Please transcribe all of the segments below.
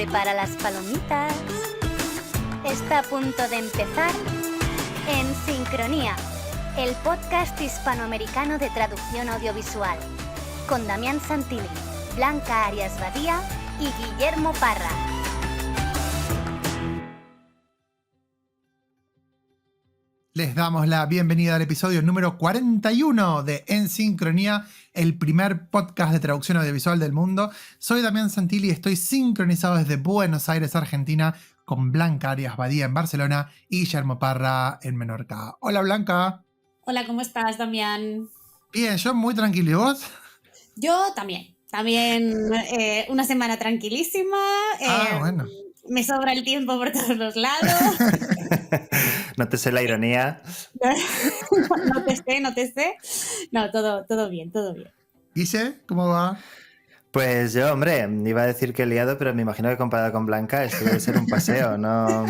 Prepara las palomitas. Está a punto de empezar En Sincronía, el podcast hispanoamericano de traducción audiovisual, con Damián Santilli, Blanca Arias Badía y Guillermo Parra. Les damos la bienvenida al episodio número 41 de En Sincronía, el primer podcast de traducción audiovisual del mundo. Soy Damián Santilli y estoy sincronizado desde Buenos Aires, Argentina, con Blanca Arias Badía en Barcelona y Guillermo Parra en Menorca. Hola, Blanca. Hola, ¿cómo estás, Damián? Bien, yo muy tranquilo. ¿Y vos? Yo también. Una semana tranquilísima. Bueno. Me sobra el tiempo por todos los lados. No te sé la ironía. No te sé. No, todo bien. Guille, ¿cómo va? Pues yo, hombre, iba a decir que he liado, pero me imagino que comparado con Blanca esto debe ser un paseo, ¿no?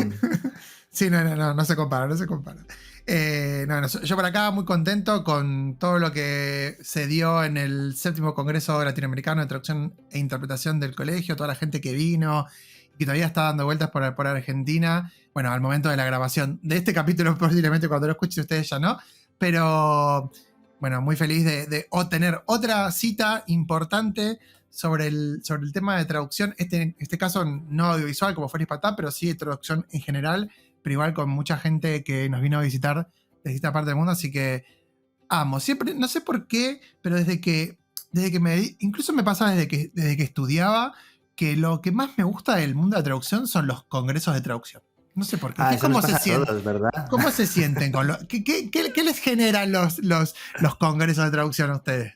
Sí, no se compara. Yo por acá muy contento con todo lo que se dio en el 7º Congreso Latinoamericano de Traducción e Interpretación del colegio, toda la gente que vino y todavía está dando vueltas por Argentina. Bueno, al momento de la grabación de este capítulo, posiblemente cuando lo escuchen ustedes ya no, pero bueno, muy feliz de tener otra cita importante sobre el tema de traducción, en este caso no audiovisual como fue Patá, pero sí de traducción en general, pero igual con mucha gente que nos vino a visitar de esta parte del mundo, así que amo. Siempre, no sé por qué, pero incluso me pasa desde que estudiaba, que lo que más me gusta del mundo de la traducción son los congresos de traducción. No sé por qué. ¿Cómo se sienten? Todos, ¿verdad? ¿Cómo se sienten? ¿Qué les generan los congresos de traducción a ustedes?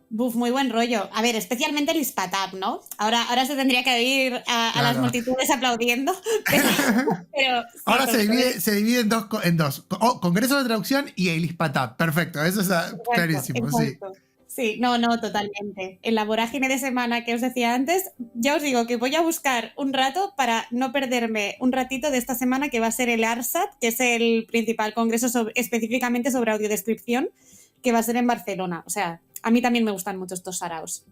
Muy buen rollo. A ver, especialmente el ISPATAP, ¿no? Ahora se tendría que ir a Claro. las multitudes aplaudiendo. Pero sí, ahora se divide en dos. Congreso de traducción y el ISPATAP. Perfecto, eso es clarísimo. Exacto. Sí, no, totalmente. En la vorágine de semana que os decía antes, ya os digo que voy a buscar un rato para no perderme un ratito de esta semana que va a ser el ARSAD, que es el principal congreso específicamente sobre audiodescripción, que va a ser en Barcelona. O sea, a mí también me gustan mucho estos saraos.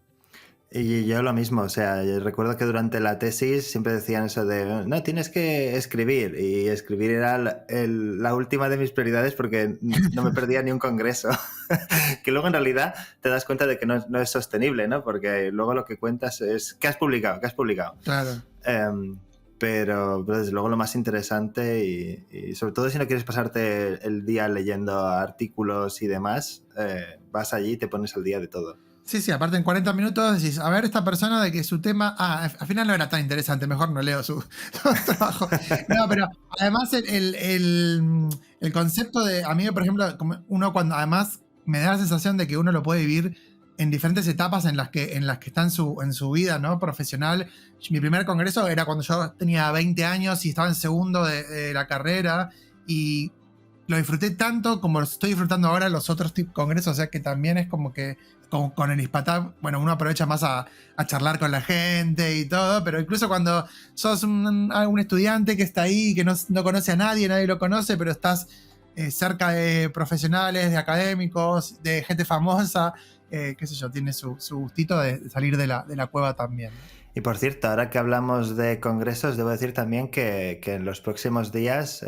Y yo lo mismo, o sea, yo recuerdo que durante la tesis siempre decían eso de no, tienes que escribir, y escribir era la última de mis prioridades porque no me perdía ni un congreso, que luego en realidad te das cuenta de que no es sostenible, ¿no? Porque luego lo que cuentas es ¿qué has publicado? Claro. Pero desde luego lo más interesante y sobre todo si no quieres pasarte el día leyendo artículos y demás, vas allí y te pones al día de todo. Sí, aparte en 40 minutos decís, a ver, esta persona de que su tema... al final no era tan interesante, mejor no leo su trabajo. No, pero además el concepto de... A mí, por ejemplo, uno cuando además me da la sensación de que uno lo puede vivir en diferentes etapas en las que está en su vida, ¿no? Profesional. Mi primer congreso era cuando yo tenía 20 años y estaba en segundo de la carrera y lo disfruté tanto como lo estoy disfrutando ahora los otros congresos, o sea que también es como que con el ISPATAP, bueno, uno aprovecha más a charlar con la gente y todo, pero incluso cuando sos un estudiante que está ahí, que no conoce a nadie lo conoce, pero estás cerca de profesionales, de académicos, de gente famosa, qué sé yo, tiene su gustito de salir de la cueva también. Y por cierto, ahora que hablamos de congresos, debo decir también que en los próximos días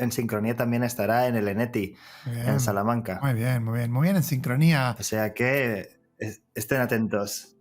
En Sincronía también estará en el ENETI, en Salamanca. Muy bien En Sincronía. O sea que estén atentos.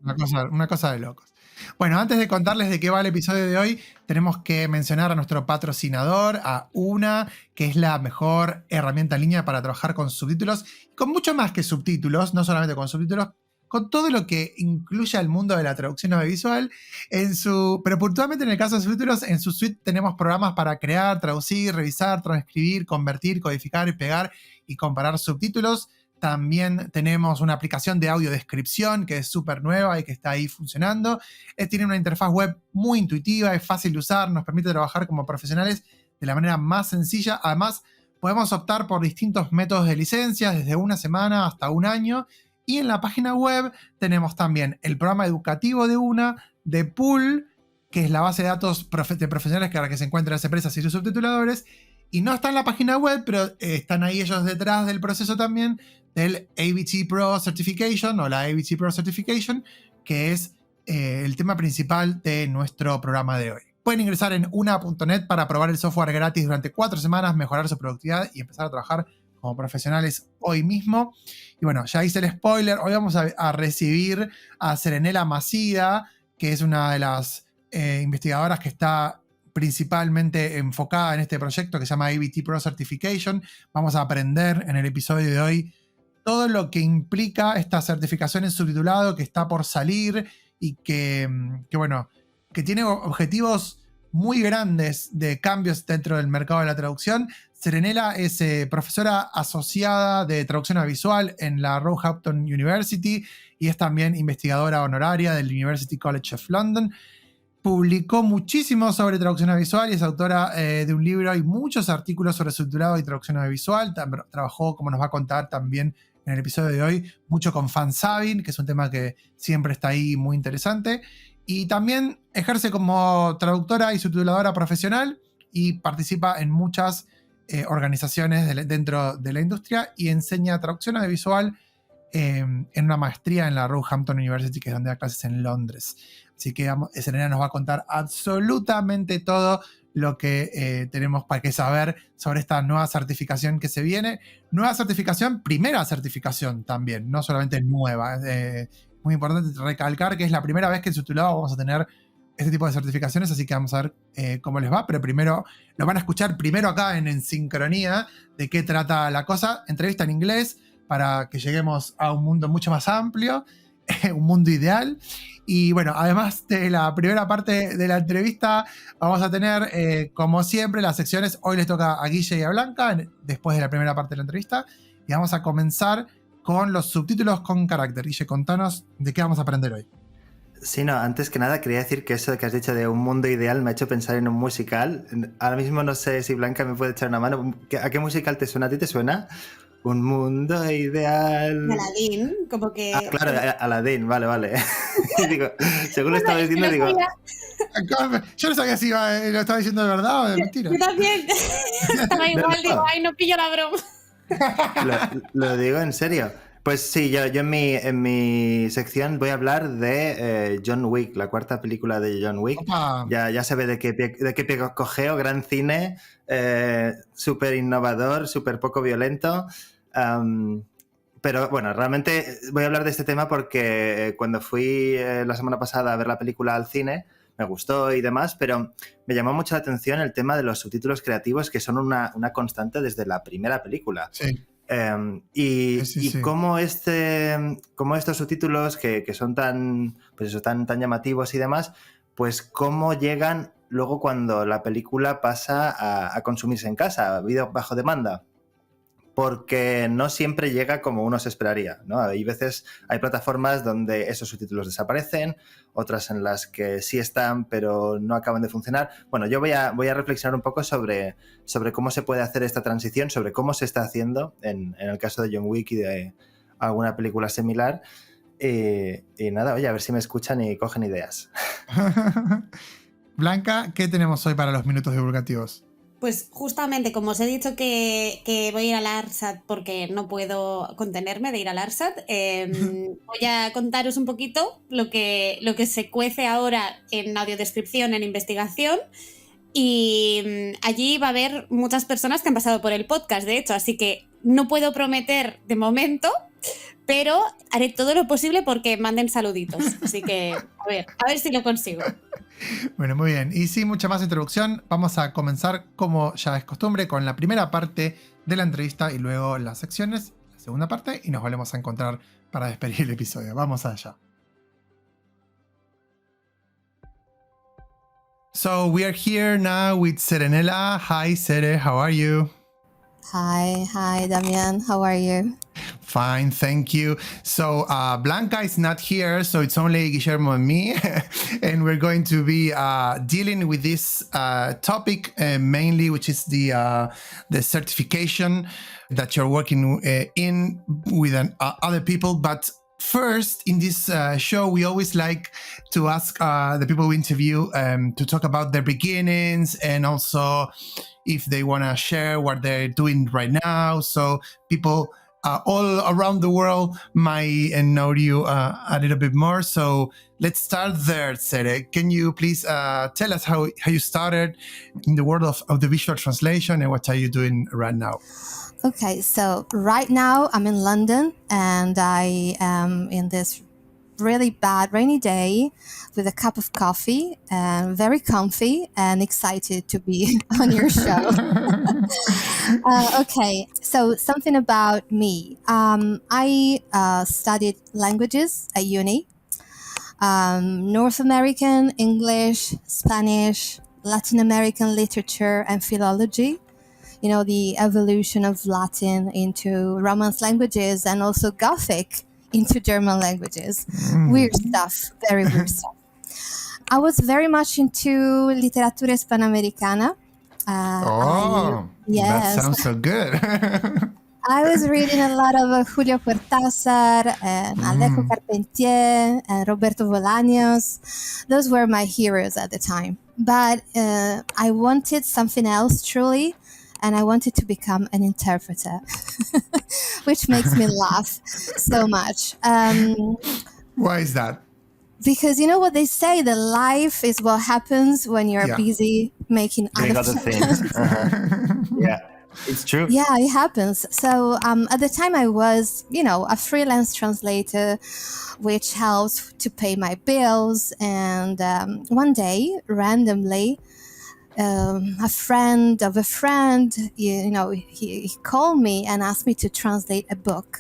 Una cosa de locos. Bueno, antes de contarles de qué va el episodio de hoy, tenemos que mencionar a nuestro patrocinador, a Una, que es la mejor herramienta en línea para trabajar con subtítulos, con mucho más que subtítulos, no solamente con subtítulos, con todo lo que incluye al mundo de la traducción audiovisual. Pero puntualmente en el caso de subtítulos, en su suite tenemos programas para crear, traducir, revisar, transcribir, convertir, codificar y pegar y comparar subtítulos. También tenemos una aplicación de audiodescripción que es súper nueva y que está ahí funcionando. Tiene una interfaz web muy intuitiva, es fácil de usar, nos permite trabajar como profesionales de la manera más sencilla. Además, podemos optar por distintos métodos de licencias, desde una semana hasta un año. Y en la página web tenemos también el programa educativo de Una, de Pool, que es la base de datos de profesionales que se encuentran en las empresas y sus subtituladores. Y no está en la página web, pero están ahí ellos detrás del proceso también del AVT Pro Certification o la AVT Pro Certification, que es el tema principal de nuestro programa de hoy. Pueden ingresar en una.net para probar el software gratis durante 4 semanas, mejorar su productividad y empezar a trabajar como profesionales hoy mismo. Y bueno, ya hice el spoiler, hoy vamos a recibir a Serenella Massidda, que es una de las investigadoras que está principalmente enfocada en este proyecto que se llama AVT Pro Certification. Vamos a aprender en el episodio de hoy todo lo que implica esta certificación en subtitulado que está por salir y que tiene objetivos muy grandes de cambios dentro del mercado de la traducción. Serenella es profesora asociada de traducción audiovisual en la Roehampton University y es también investigadora honoraria del University College of London. Publicó muchísimo sobre traducción audiovisual y es autora de un libro y muchos artículos sobre subtitulado y traducción audiovisual. Trabajó, como nos va a contar también en el episodio de hoy, mucho con fansubbing, que es un tema que siempre está ahí muy interesante. Y también ejerce como traductora y subtituladora profesional y participa en muchas organizaciones dentro de la industria y enseña traducción audiovisual en una maestría en la Roehampton University, que es donde da clases en Londres. Así que Serena nos va a contar absolutamente todo lo que tenemos para que saber sobre esta nueva certificación que se viene. Nueva certificación, primera certificación también, no solamente nueva. Muy importante recalcar que es la primera vez que en subtitulado vamos a tener este tipo de certificaciones, así que vamos a ver cómo les va, pero primero lo van a escuchar primero acá en Sincronía de qué trata la cosa. Entrevista en inglés para que lleguemos a un mundo mucho más amplio, un mundo ideal. Y bueno, además de la primera parte de la entrevista, vamos a tener, como siempre, las secciones. Hoy les toca a Guille y a Blanca, después de la primera parte de la entrevista. Y vamos a comenzar con los subtítulos con carácter. Guille, contanos de qué vamos a aprender hoy. Sí, no, antes que nada quería decir que eso que has dicho de un mundo ideal me ha hecho pensar en un musical. Ahora mismo no sé si Blanca me puede echar una mano. ¿A qué musical te suena? ¿A ti te suena? Un mundo ideal. Aladdin, como que. Ah, claro, Aladdin, vale. Y digo, según lo estaba diciendo, digo. Yo no sabía si lo estaba diciendo de verdad o de mentira. Yo también. Estaba igual, digo, ay, no pillo la broma. Lo digo en serio. Pues sí, yo en mi sección voy a hablar de John Wick, la cuarta película de John Wick. Ya se ve de qué pie cojeo, gran cine, súper innovador, súper poco violento. Pero bueno, realmente voy a hablar de este tema porque cuando fui la semana pasada a ver la película al cine, me gustó y demás, pero me llamó mucho la atención el tema de los subtítulos creativos, que son una constante desde la primera película. Sí. Sí. Cómo estos subtítulos que son tan llamativos y demás, pues cómo llegan luego cuando la película pasa a consumirse en casa, bajo demanda. Porque no siempre llega como uno se esperaría, ¿no? Hay plataformas donde esos subtítulos desaparecen, otras en las que sí están pero no acaban de funcionar. Bueno, yo voy a reflexionar un poco sobre cómo se puede hacer esta transición, sobre cómo se está haciendo en el caso de John Wick y de alguna película similar. Y nada, oye, a ver si me escuchan y cogen ideas. Blanca, ¿qué tenemos hoy para los minutos divulgativos? Pues justamente, como os he dicho que voy a ir al ARSAD porque no puedo contenerme de ir al ARSAD, voy a contaros un poquito lo que se cuece ahora en audiodescripción, en investigación. Y allí va a haber muchas personas que han pasado por el podcast, de hecho, así que no puedo prometer de momento, pero haré todo lo posible porque manden saluditos. Así que, a ver si lo consigo. Bueno, muy bien. Y sin mucha más introducción, vamos a comenzar, como ya es costumbre, con la primera parte de la entrevista y luego las secciones, la segunda parte, y nos volvemos a encontrar para despedir el episodio. Vamos allá. So we are here now with Serenella. Hi, Sere, how are you? Hi, Damian. How are you? Fine, thank you. So Blanca is not here, so it's only Guillermo and me, and we're going to be dealing with this topic mainly, which is the certification that you're working in with other people. But first, in this show, we always like to ask the people we interview to talk about their beginnings and also if they want to share what they're doing right now, so people all around the world might know you a little bit more. So let's start there, Sere. Can you please tell us how you started in the world of audiovisual translation and what are you doing right now? Okay, so right now I'm in London and I am in this really bad rainy day with a cup of coffee and very comfy and excited to be on your show. Okay, so something about me. I studied languages at uni. North American, English, Spanish, Latin American literature and philology. You know, the evolution of Latin into Romance languages and also Gothic into German languages. Weird stuff, very weird stuff. I was very much into literatura hispanoamericana. That sounds so good. I was reading a lot of Julio Cortázar and Alejo Carpentier and Roberto Bolaños. Those were my heroes at the time. But I wanted something else, truly, and I wanted to become an interpreter, which makes me laugh so much. Why is that? Because you know what they say, that life is what happens when you're busy making other things. Yeah, it's true. Yeah, it happens. So at the time I was, a freelance translator, which helps to pay my bills. And one day, randomly, a friend of a friend, he called me and asked me to translate a book.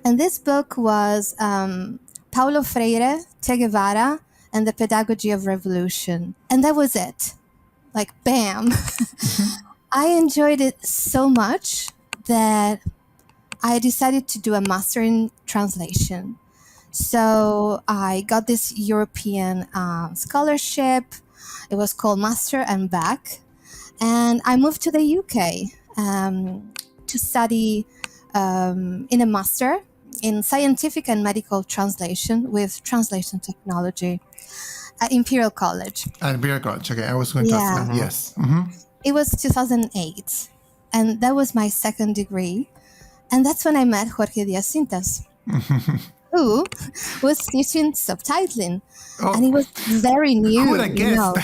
And this book was Paulo Freire, Che Guevara, and the Pedagogy of Revolution. And that was it. Like, bam. I enjoyed it so much that I decided to do a master in translation. So I got this European scholarship. It was called Master and Back. And I moved to the UK to study in a master in scientific and medical translation with translation technology at Imperial College. At Imperial College, okay. I was going to ask that, yes. It was 2008. And that was my second degree. And that's when I met Jorge Diaz-Cintas, who was teaching subtitling. Oh, and he was very new. who would have guessed?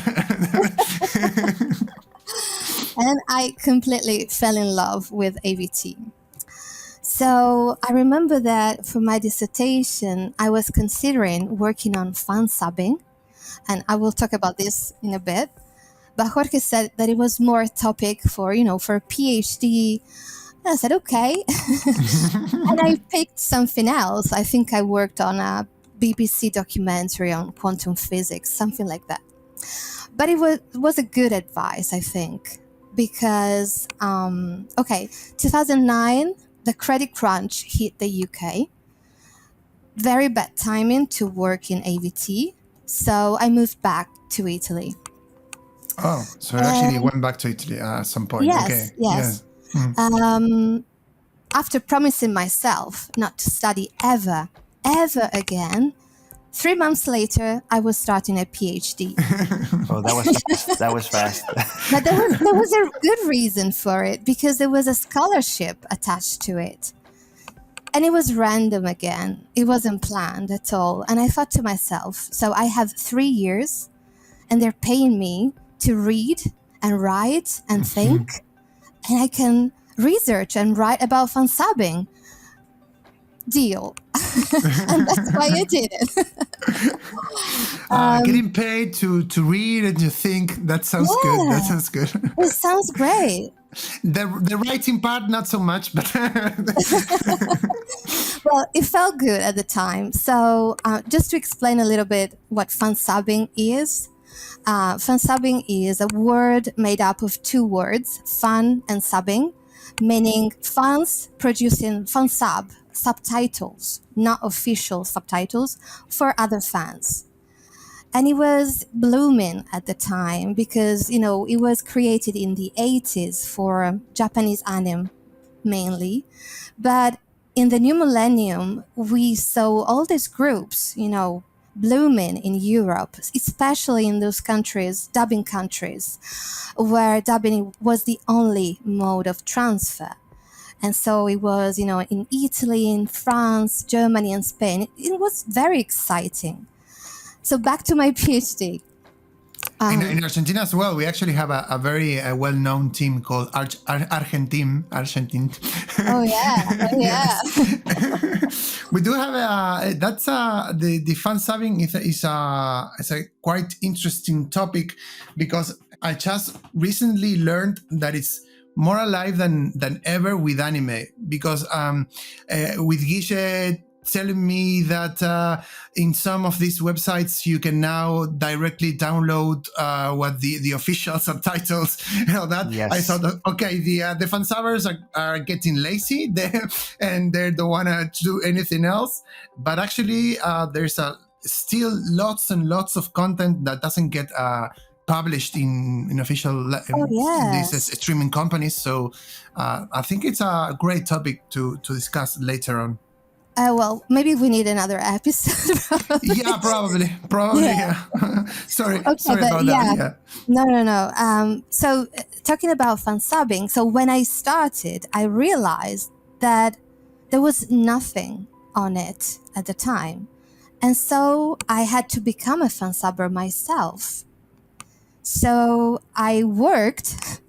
And I completely fell in love with AVT. So I remember that for my dissertation, I was considering working on fan subbing. And I will talk about this in a bit. But Jorge said that it was more a topic for, for a PhD. And I said, okay. And I picked something else. I think I worked on a BBC documentary on quantum physics, something like that. But it was a good advice, I think, because, 2009, the credit crunch hit the UK. Very bad timing to work in AVT. So I moved back to Italy. Oh, so actually went back to Italy at some point. Yes, okay. yes. Yeah. After promising myself not to study ever again, 3 months later, I was starting a PhD. Oh, that was fast. That was fast. But there was a good reason for it, because there was a scholarship attached to it. And it was random again. It wasn't planned at all. And I thought to myself, so I have 3 years and they're paying me to read and write and think, and I can research and write about fan subbing. Deal. And that's why I did it. Getting paid to read and to think, that sounds good. That sounds good. It sounds great. The writing part, not so much, but... Well, it felt good at the time. So just to explain a little bit what fan subbing is. Fan subbing is a word made up of 2 words, fan and subbing, meaning fans producing fan subtitles, not official subtitles, for other fans. And it was blooming at the time because, it was created in the 80s for Japanese anime mainly. But in the new millennium, we saw all these groups, blooming in Europe, especially in those countries, dubbing countries, where dubbing was the only mode of transfer. And so it was, in Italy, in France, Germany, and Spain. It was very exciting. So back to my PhD. In Argentina as well, we actually have a very well-known team called Argentine. Oh yeah. We do have the fan subbing is a quite interesting topic, because I just recently learned that it's more alive than ever with anime, because with Guille telling me that in some of these websites you can now directly download what the official subtitles and all that. Yes. I thought that, okay, the fan subbers are getting lazy and they don't want to do anything else. But actually there's still lots and lots of content that doesn't get published in official these streaming companies. So I think it's a great topic to discuss later on. Well, maybe we need another episode. Yeah, probably. Yeah. Sorry about that. Yeah. No. So talking about fan subbing, so when I started, I realized that there was nothing on it at the time. And so I had to become a fan subber myself. So I worked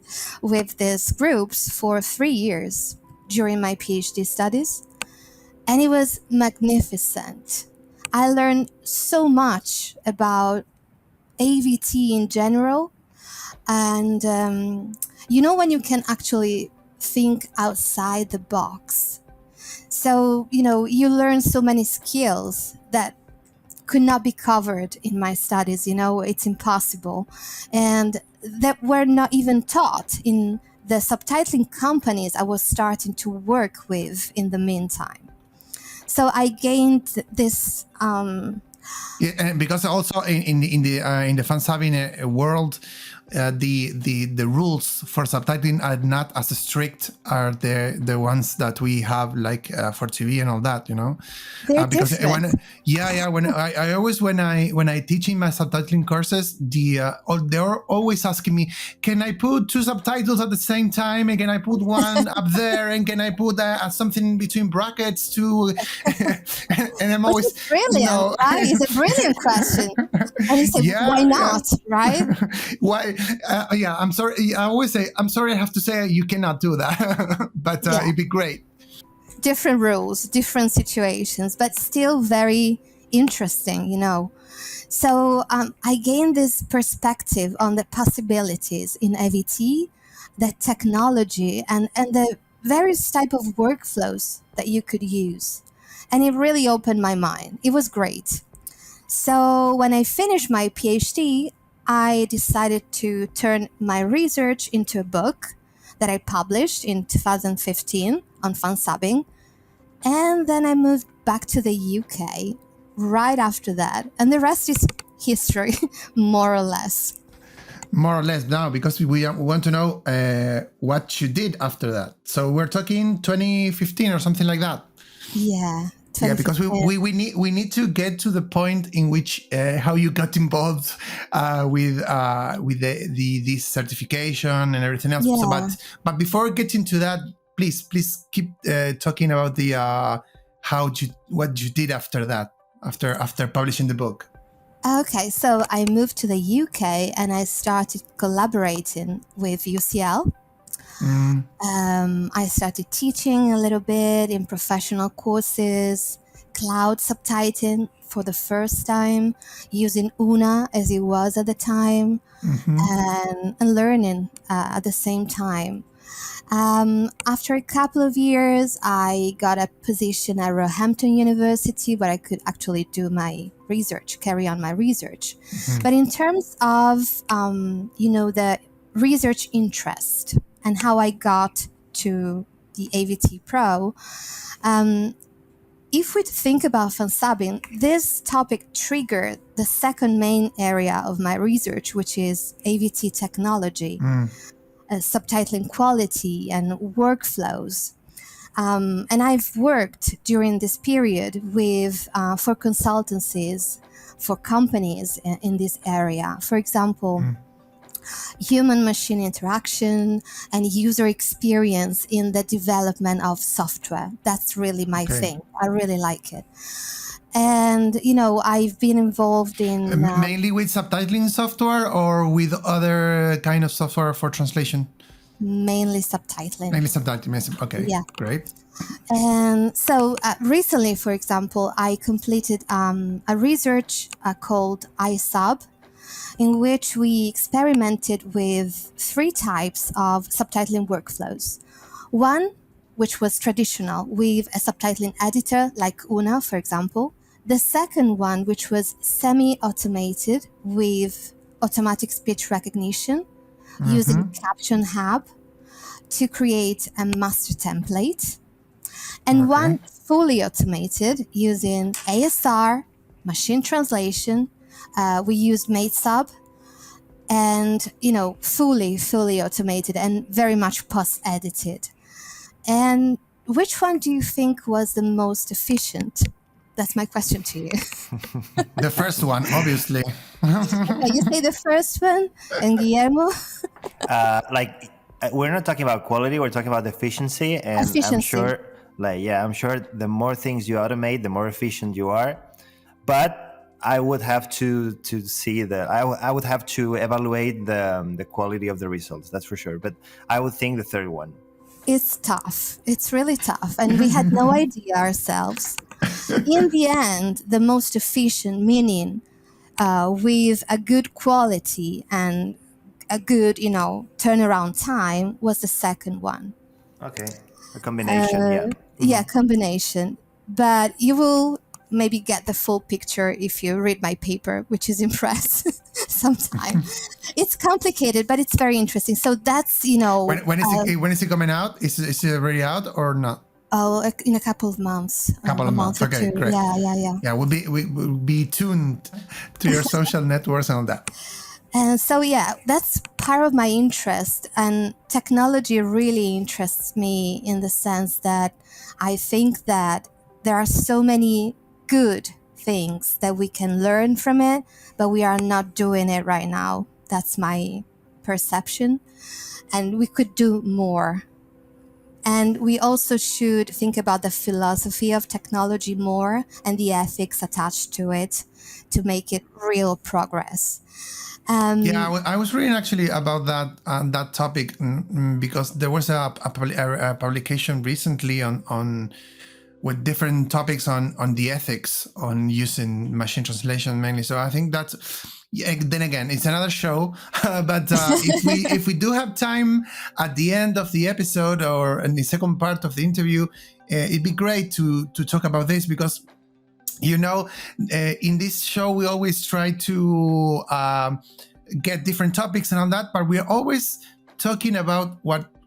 with these groups for 3 years during my PhD studies. And it was magnificent. I learned so much about AVT in general. And, when you can actually think outside the box. So, you learn so many skills that could not be covered in my studies. It's impossible. And that were not even taught in the subtitling companies I was starting to work with in the meantime. So I gained this. Yeah, and because also in the fan subbing world, the rules for subtitling are not as strict are the ones that we have like for TV and all that, They're because different. when I always when I teach in my subtitling courses, they're always asking me, can I put 2 subtitles at the same time, and can I put one up there, and can I put something between brackets too? And I'm always brilliant, right? It's a brilliant question. And you say, why not, right? Why? I'm sorry. I always say, I'm sorry. I have to say you cannot do that, but it'd be great. Different rules, different situations, but still very interesting, So I gained this perspective on the possibilities in AVT, the technology, and the various type of workflows that you could use. And it really opened my mind. It was great. So when I finished my PhD, I decided to turn my research into a book that I published in 2015 on fan subbing. And then I moved back to the UK right after that. And the rest is history, more or less. More or less now, because we want to know what you did after that. So we're talking 2015 or something like that. Yeah. Yeah, because we need to get to the point in which how you got involved with this certification and everything else. Yeah. So, but before getting to that, please keep talking about what you did after that, after publishing the book. Okay, so I moved to the UK and I started collaborating with UCL. I started teaching a little bit in professional courses, cloud subtitling for the first time, using Una as it was at the time, and learning at the same time. After a couple of years, I got a position at Roehampton University where I could actually do my research, carry on my research. But in terms of, the research interest, and how I got to the AVT Pro. If we think about fan subbing, this topic triggered the second main area of my research, which is AVT technology, subtitling quality and workflows. And I've worked during this period for consultancies, for companies in this area. For example, human-machine interaction and user experience in the development of software. That's really my thing. I really like it. And, I've been involved in... mainly with subtitling software or with other kind of software for translation? Mainly subtitling. Mainly subtitling. Okay, yeah. Great. And so recently, for example, I completed a research called iSub, in which we experimented with 3 types of subtitling workflows. One, which was traditional, with a subtitling editor like Una, for example. The second one, which was semi-automated with automatic speech recognition, using Caption Hub to create a master template. And one fully automated using ASR, machine translation. We used MateSub and, fully automated and very much post-edited. And which one do you think was the most efficient? That's my question to you. The first one, obviously. Okay, you say the first one, and Guillermo? We're not talking about quality, we're talking about efficiency. And efficiency. I'm sure the more things you automate, the more efficient you are. But I would have to see I would have to evaluate the quality of the results, that's for sure. But I would think the third one. It's tough. It's really tough. And we had no idea ourselves. In the end, the most efficient, meaning with a good quality and a good, turnaround time, was the second one. Okay, a combination, Yeah, combination. But you will maybe get the full picture if you read my paper, which is impressive sometimes. It's complicated, but it's very interesting. So that's, When is it coming out? Is it already out or not? Oh, in a couple of months. Okay, great. Yeah. Yeah, we'll be tuned to your social networks and all that. And so, that's part of my interest. And technology really interests me in the sense that I think that there are so many good things that we can learn from it, but we are not doing it right now. That's my perception. And we could do more. And we also should think about the philosophy of technology more and the ethics attached to it to make it real progress. I was reading actually about that topic because there was a publication recently on with different topics on the ethics on using machine translation mainly. So I think that's, then again, it's another show. But if we do have time at the end of the episode or in the second part of the interview, it'd be great to talk about this because, in this show, we always try to get different topics and all that, but we're always talking about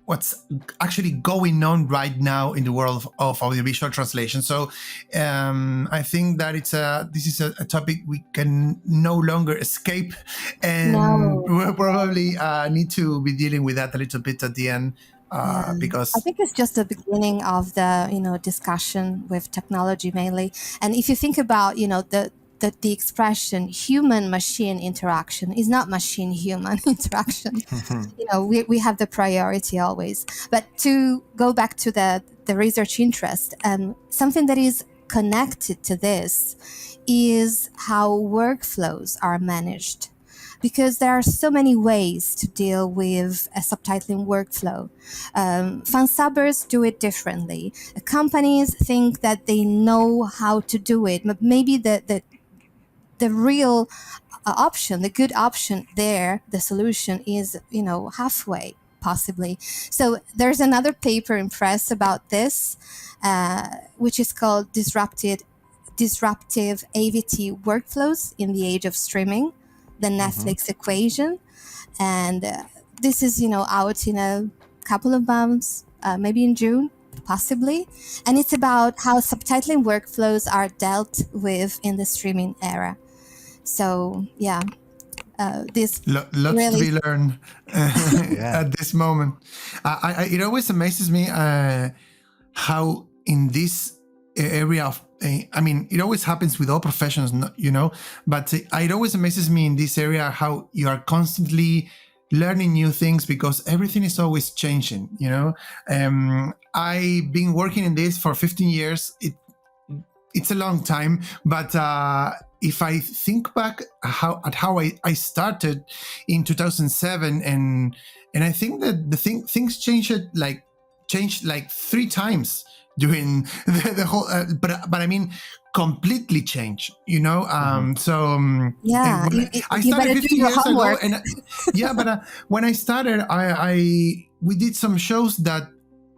what's actually going on right now in the world of audiovisual translation. So I think that this is a topic we can no longer escape, and we'll probably need to be dealing with that a little bit at the end. Because I think it's just the beginning of the discussion with technology mainly. And if you think about the expression human-machine interaction is not machine-human interaction. We have the priority always. But to go back to the research interest, something that is connected to this is how workflows are managed. Because there are so many ways to deal with a subtitling workflow. Fansubbers do it differently. Companies think that they know how to do it, but maybe the real option, the good option there, the solution is, halfway, possibly. So there's another paper in press about this, which is called Disruptive AVT Workflows in the Age of Streaming, the Netflix equation. And this is, out in a couple of months, maybe in June, possibly. And it's about how subtitling workflows are dealt with in the streaming era. So, this lots really... to be learned at this moment. It always amazes me how in this area of, it always happens with all professions, but it always amazes me in this area how you are constantly learning new things because everything is always changing, you know. I've been working in this for 15 years. It's a long time, but if I think back how I started in 2007, and I think that things changed like 3 times during the whole, but I mean completely changed, you know. Yeah, I you better started do 15 your years ago, homework. and but when I started, we did some shows that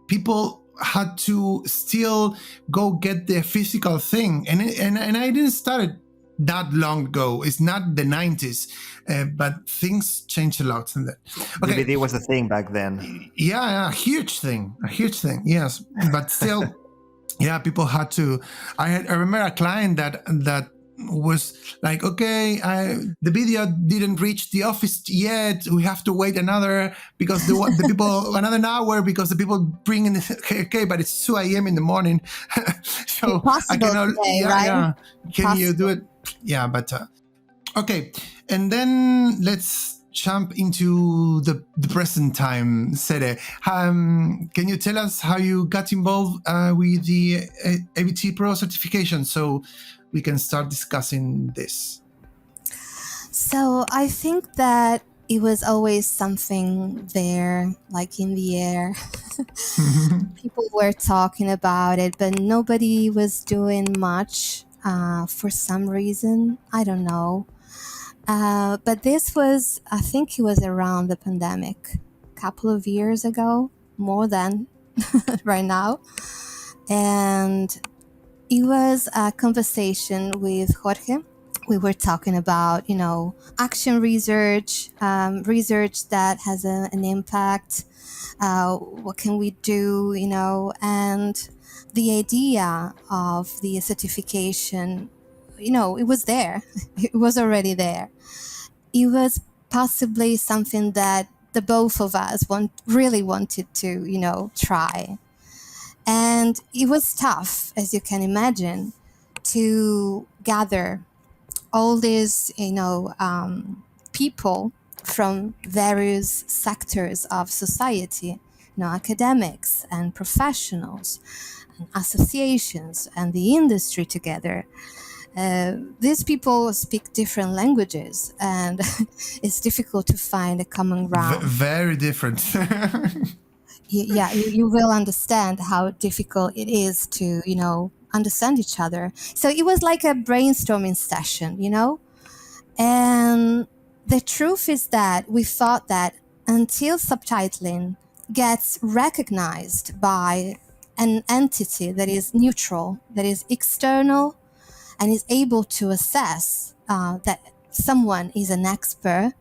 people had to still go get the physical thing, and I didn't start it that long ago. It's not the 90s, but things changed a lot in that. Okay. DVD was a thing back then. Yeah, a huge thing, yes, but still. Yeah, people had to. I remember a client that was like, okay, the video didn't reach the office yet. We have to wait because the people another hour because the people bring in. Okay, but it's 2 a.m. in the morning, so I cannot. Today, Yeah, right? yeah. Can Possible. you do it? Yeah, but okay, and then let's jump into the present time, Sere. Can you tell us how you got involved with the AVT Pro certification so we can start discussing this? So I think that it was always something there, like in the air. People were talking about it, but nobody was doing much for some reason. I don't know. But this was, I think it was around the pandemic, a couple of years ago, more than right now. And it was a conversation with Jorge. We were talking about, you know, action research, research that has an impact. What can we do, you know? And the idea of the certification, you know, it was there. It was already there. It was possibly something that the both of us really wanted to, you know, try. And it was tough, as you can imagine, to gather all these, you know, people from various sectors of society, you know, academics and professionals and associations and the industry together. These people speak different languages, and it's difficult to find a common ground. Very different. You will understand how difficult it is to, you know, understand each other. So it was like a brainstorming session, you know? And the truth is that we thought that until subtitling gets recognized by an entity that is neutral, that is external, and is able to assess that someone is an expert,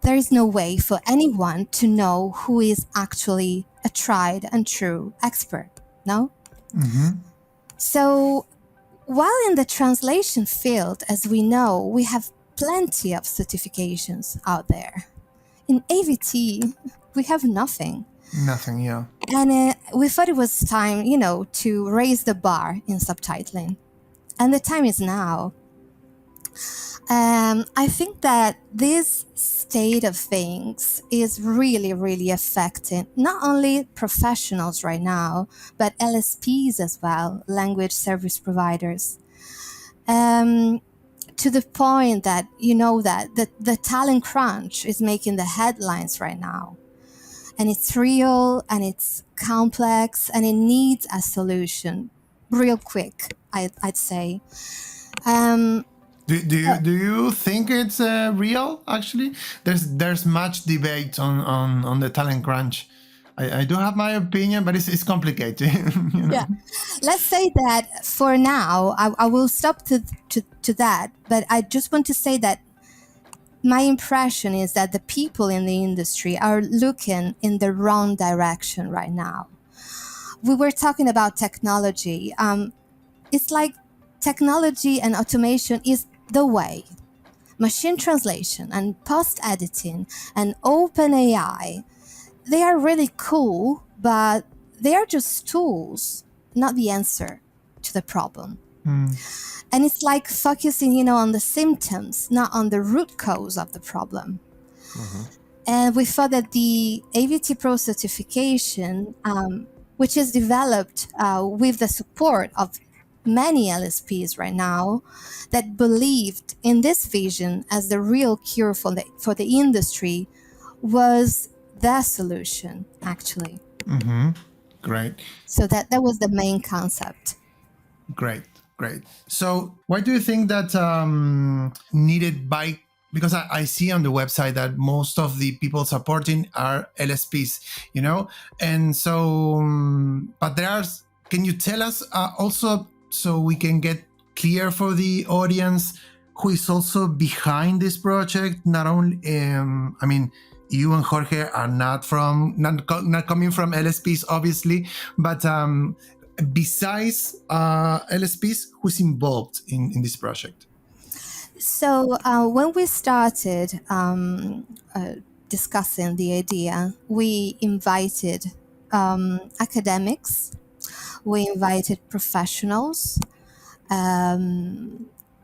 there is no way for anyone to know who is actually a tried and true expert, no? Mm-hmm. So while in the translation field, as we know, we have plenty of certifications out there. In AVT, we have nothing. Nothing, yeah. And we thought it was time, you know, to raise the bar in subtitling. And the time is now. I think that this state of things is really, really affecting not only professionals right now, but LSPs as well, language service providers. To the point that, you know, that the talent crunch is making the headlines right now. And it's real, and it's complex, and it needs a solution real quick, I'd say. Do you think it's real? Actually, there's much debate on the talent crunch. I do have my opinion, but it's complicated. You know? Yeah, let's say that for now, I will stop to that. But I just want to say that my impression is that the people in the industry are looking in the wrong direction right now. We were talking about technology. It's like technology and automation is the way. Machine translation and post-editing and open AI, they are really cool, but they are just tools, not the answer to the problem. And it's like focusing, you know, on the symptoms, not on the root cause of the problem. And we thought that the AVT Pro certification, which is developed with the support of many LSPs right now, that believed in this vision as the real cure for the industry, was the solution, actually. Mm-hmm. Great. So that was the main concept. Great. So why do you think that needed by, because I see on the website that most of the people supporting are LSPs, and so, but can you tell us also, so we can get clear for the audience, who is also behind this project? Not only, you and Jorge are not coming from LSPs, obviously, but besides LSPs, who's involved in this project? So when we started discussing the idea, we invited academics, we invited professionals,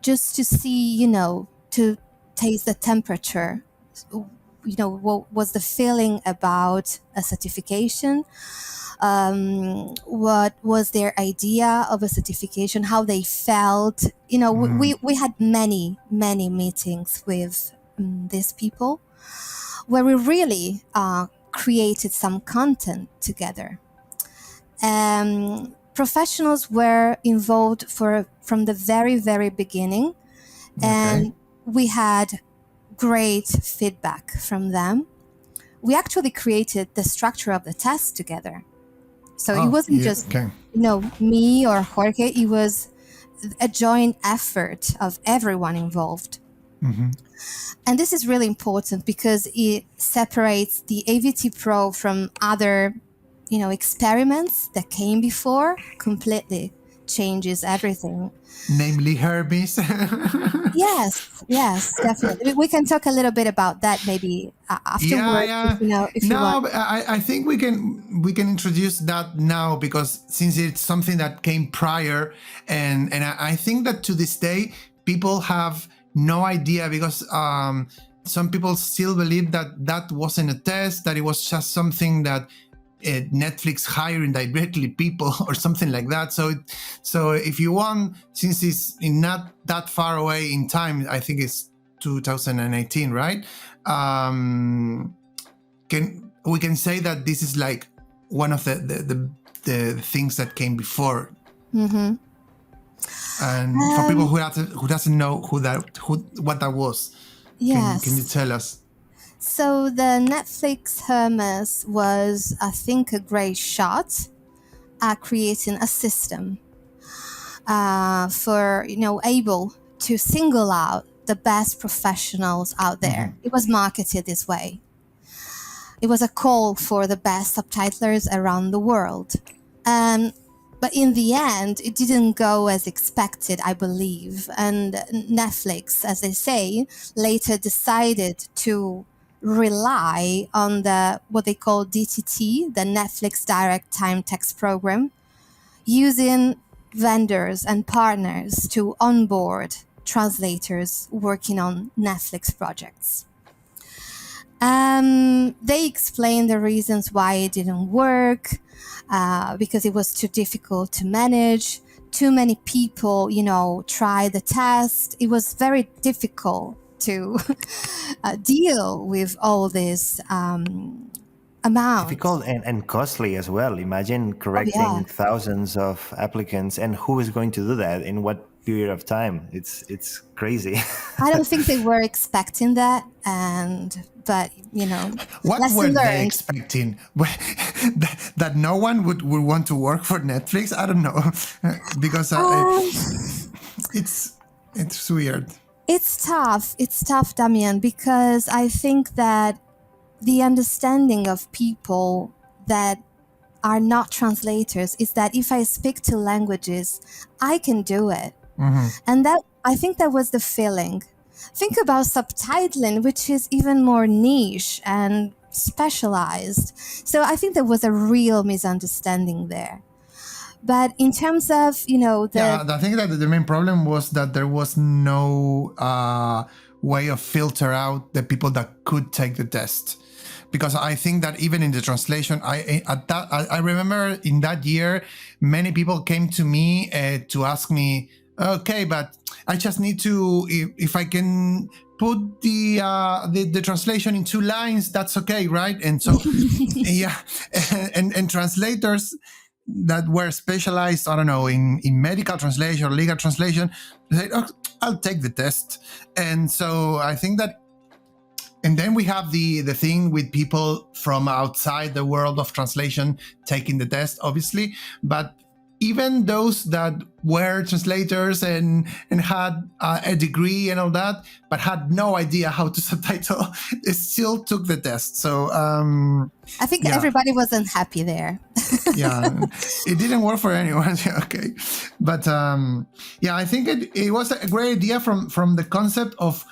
just to see, to taste the temperature, what was the feeling about a certification, what was their idea of a certification, how they felt. We had many meetings with these people where we really created some content together. Professionals were involved from the very, very beginning, and we had great feedback from them. We actually created the structure of the test together. So it wasn't just me or Jorge, it was a joint effort of everyone involved. Mm-hmm. And this is really important because it separates the AVT Pro from other, experiments that came before, completely changes everything. Namely Hermes. Yes, definitely. We can talk a little bit about that maybe afterwards. Yeah. If you want. But I think we can introduce that now, because since it's something that came prior, and I think that to this day people have no idea, because some people still believe that wasn't a test, that it was just something that Netflix hiring directly people or something like that. So if you want, since it's not that far away in time, I think it's 2018, right? We can say that this is like one of the things that came before. Mm-hmm. And for people who doesn't know what that was, yes. Can you tell us? So the Netflix Hermes was, I think, a great shot at creating a system for, able to single out the best professionals out there. Mm-hmm. It was marketed this way. It was a call for the best subtitlers around the world. But in the end, it didn't go as expected, I believe. And Netflix, as they say, later decided to rely on what they call DTT, the Netflix Direct Time Text Program, using vendors and partners to onboard translators working on Netflix projects. They explained the reasons why it didn't work, because it was too difficult to manage. Too many people, try the test. It was very difficult to deal with all this amount. Difficult and costly as well. Imagine correcting thousands of applicants, and who is going to do that in what period of time? It's crazy. I don't think they were expecting that, but what were they expecting? That no one would want to work for Netflix? I don't know, because it's weird. It's tough, Damian, because I think that the understanding of people that are not translators is that if I speak two languages, I can do it. Mm-hmm. And I think that was the feeling. Think about subtitling, which is even more niche and specialized. So I think there was a real misunderstanding there. But in terms of, I think that the main problem was that there was no way of filter out the people that could take the test. because I think that even in the translation, I remember in that year, many people came to me to ask me, okay, but I just need to, if I can put the translation in 2 lines, that's okay, right? And so, yeah, and translators that were specialized, I don't know, in medical translation or legal translation, they said, oh, I'll take the test. And so I think that, and then we have the thing with people from outside the world of translation taking the test, obviously, but even those that were translators and had a degree and all that, but had no idea how to subtitle, they still took the test. So I think everybody was unhappy there. Yeah, it didn't work for anyone. Okay, but I think it was a great idea from the concept of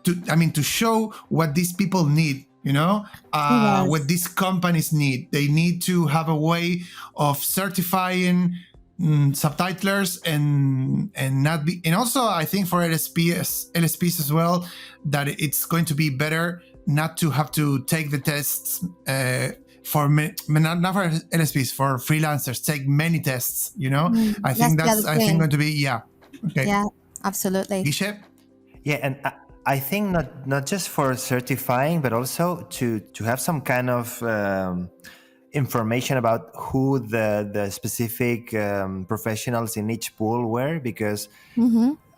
to show what these people need. What these companies need. They need to have a way of certifying subtitlers and not be. And also, I think for LSPs as well, that it's going to be better not to have to take the tests for not for LSPs, for freelancers. Take many tests. I think that's going to be okay. Yeah, absolutely. Guille? Yeah, and I think not just for certifying, but also to have some kind of information about who the specific professionals in each pool were, because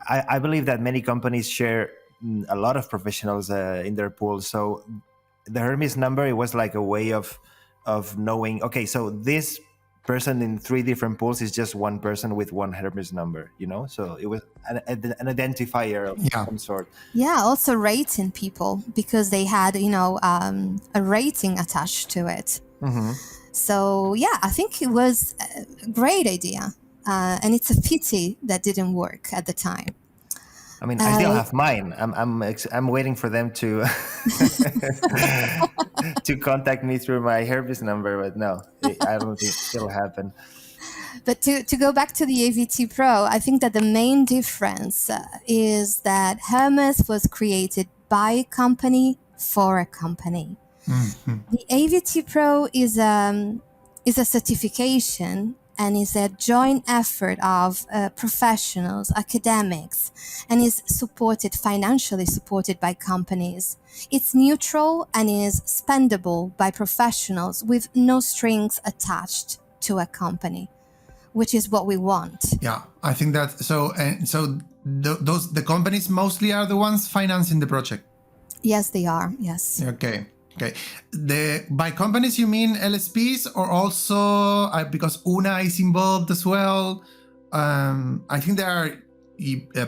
I believe that many companies share a lot of professionals in their pool. So the Hermes number, it was like a way of knowing, okay, so this person in 3 different pools is just one person with one Hermes number, so it was an identifier of some sort. Yeah, also rating people, because they had a rating attached to it. So I think it was a great idea, and it's a pity that didn't work at the time. I mean, I still have mine. I'm waiting for them to to contact me through my Hermes number, but no, I don't think it'll happen. But to go back to the AVT Pro, I think that the main difference is that Hermes was created by a company for a company. The AVT Pro is a certification and is a joint effort of professionals, academics, and is financially supported by companies. It's neutral and is spendable by professionals with no strings attached to a company, which is what we want. Yeah, I think that the companies mostly are the ones financing the project. Yes, they are. Yes. Okay. By companies, you mean LSPs, or also because UNA is involved as well? I think they are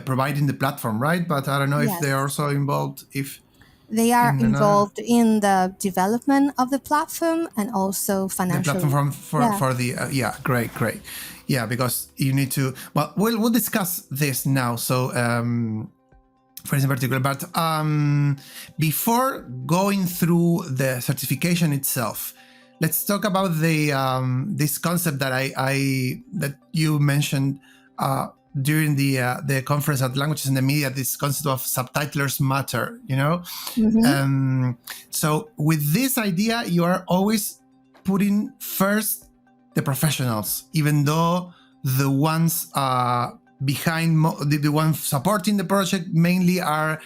providing the platform, right? But I don't know if they're also involved. If they are involved in the development of the platform and also financially. The platform for the great. Yeah, because you need to. Well, we'll discuss this now. So. For in particular, but before going through the certification itself, let's talk about the this concept that that you mentioned during the conference at Languages in the Media. This concept of subtitlers matter, So with this idea, you are always putting first the professionals, even though the ones behind the ones supporting the project mainly are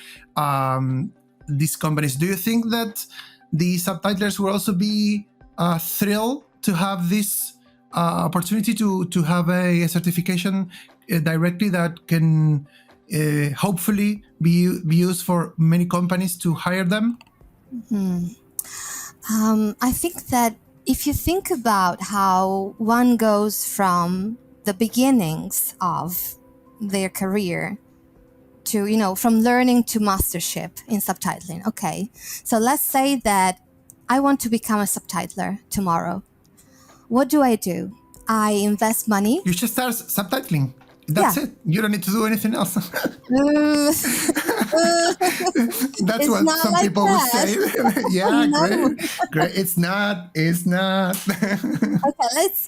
these companies. Do you think that the subtitlers will also be thrilled to have this opportunity to have a certification directly that can hopefully be used for many companies to hire them? I think that if you think about how one goes from the beginnings of their career to, from learning to mastership in subtitling. Okay, so let's say that I want to become a subtitler tomorrow. What do? I invest money. You should start subtitling. That's it. You don't need to do anything else. That's what some like people would say. Yeah, no. Great. It's not. Okay,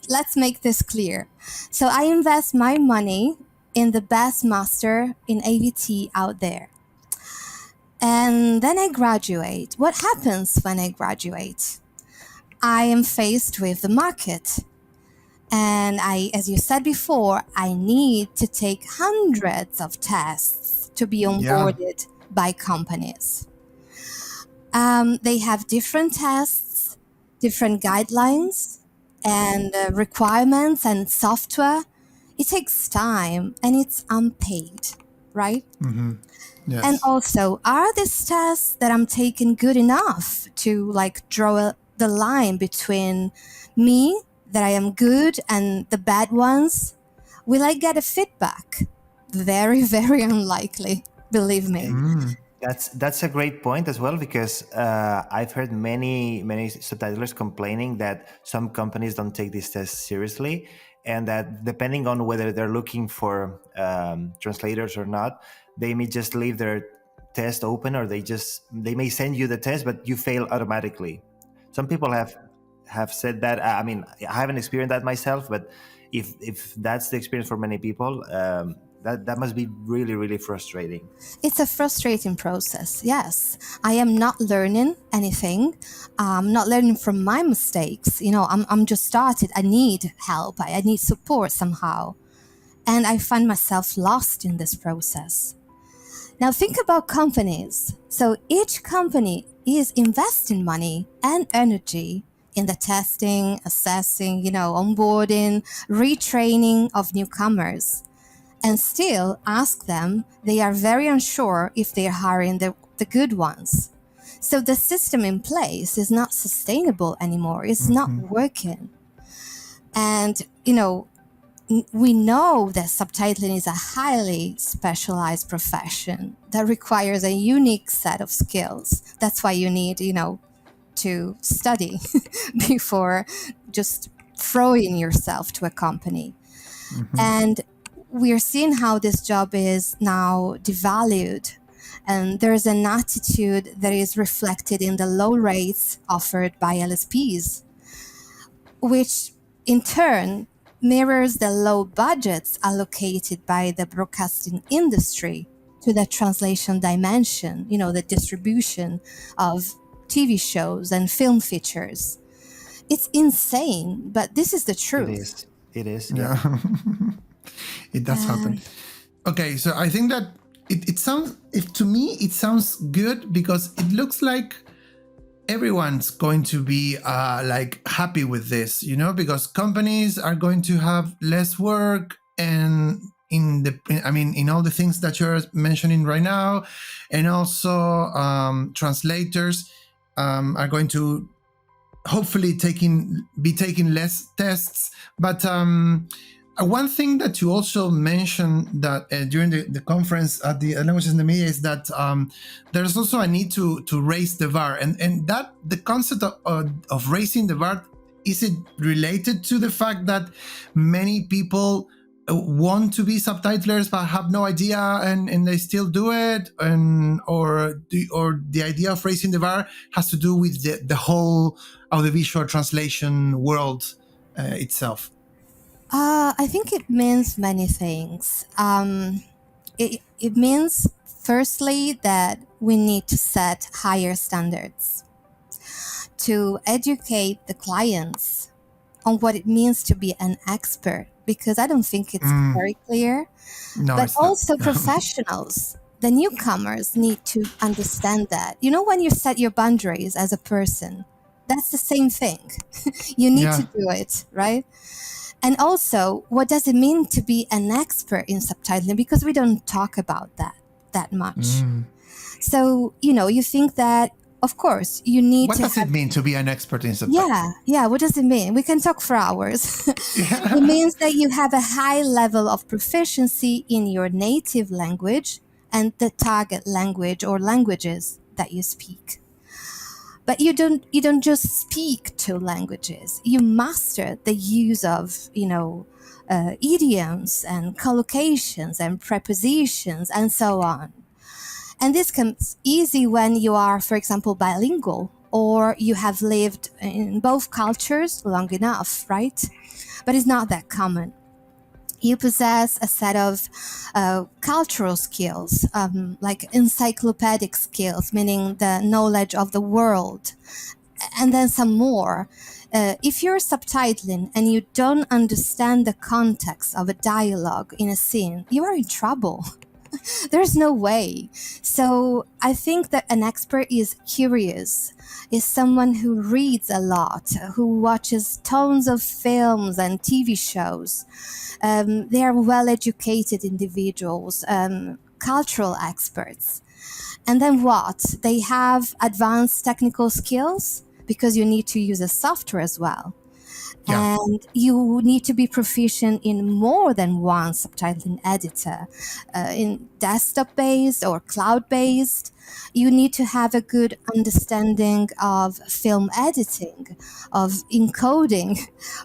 let's make this clear. So I invest my money in the best master in AVT out there. And then I graduate. What happens when I graduate? I am faced with the market. And as you said before, I need to take hundreds of tests to be onboarded by companies. They have different tests, different guidelines, and requirements and software. It takes time and it's unpaid, right? Mm-hmm. Yes. And also, are these tests that I'm taking good enough to draw the line between me, that I am good, and the bad ones? Will I get a feedback? Very, very unlikely, believe me. That's a great point as well, because I've heard many subtitlers complaining that some companies don't take these tests seriously, and that depending on whether they're looking for translators or not, they may just leave their test open, or they may send you the test, but you fail automatically. Some people have said that. I mean, I haven't experienced that myself, but if that's the experience for many people, that must be really, really frustrating. It's a frustrating process, yes. I am not learning anything. I'm not learning from my mistakes. I'm just started. I need help. I need support somehow. And I find myself lost in this process. Now think about companies. So each company is investing money and energy in the testing, assessing, onboarding, retraining of newcomers. And still ask them, they are very unsure if they are hiring the good ones. So the system in place is not sustainable anymore. It's not working. And, we know that subtitling is a highly specialized profession that requires a unique set of skills. That's why you need, to study before just throwing yourself to a company. And we're seeing how this job is now devalued, and there's an attitude that is reflected in the low rates offered by LSPs, which in turn mirrors the low budgets allocated by the broadcasting industry to the translation dimension, the distribution of TV shows and film features. It's insane, but this is the truth. It is. Yeah. It does happen. Okay, so I think that to me it sounds good, because it looks like everyone's going to be happy with this, because companies are going to have less work, and in all the things that you're mentioning right now, and also translators are going to hopefully be taking less tests. But one thing that you also mentioned that during the conference at the Languages in the Media is that there's also a need to raise the bar, and that the concept of raising the bar, is it related to the fact that many people want to be subtitlers but have no idea and they still do it, or the idea of raising the bar has to do with the whole audiovisual translation world itself? I think it means many things. It means, firstly, that we need to set higher standards to educate the clients on what it means to be an expert, because I don't think it's very clear. No, but it's not. also professionals, the newcomers need to understand that. When you set your boundaries as a person, that's the same thing. You need to do it, right? And also, what does it mean to be an expert in subtitling? Because we don't talk about that much. So, you think that, of course, you need What does it mean to be an expert in subtitling? Yeah. What does it mean? We can talk for hours. It means that you have a high level of proficiency in your native language and the target language or languages that you speak. But you don't just speak two languages. You master the use of, idioms and collocations and prepositions and so on. And this comes easy when you are, for example, bilingual, or you have lived in both cultures long enough, right? But it's not that common. You possess a set of cultural skills, like encyclopedic skills, meaning the knowledge of the world, and then some more. If you're subtitling and you don't understand the context of a dialogue in a scene, you are in trouble. There's no way. So I think that an expert is curious, is someone who reads a lot, who watches tons of films and TV shows. They are well-educated individuals, cultural experts. And then what? They have advanced technical skills because you need to use a software as well. Yeah. And you need to be proficient in more than one subtitling editor, in desktop-based or cloud-based. You need to have a good understanding of film editing, of encoding,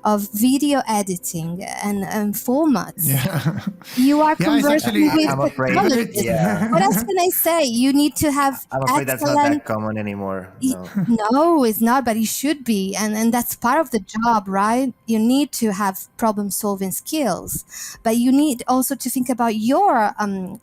of video editing and formats. Yeah. You are Yeah, it's conversing actually- with I'm afraid- technology. yeah. What else can I say? You need to have I'm afraid that's not excellent. that common anymore. No. No, it's not, but it should be. And that's part of the job, right? You need to have problem solving skills, but you need also to think about your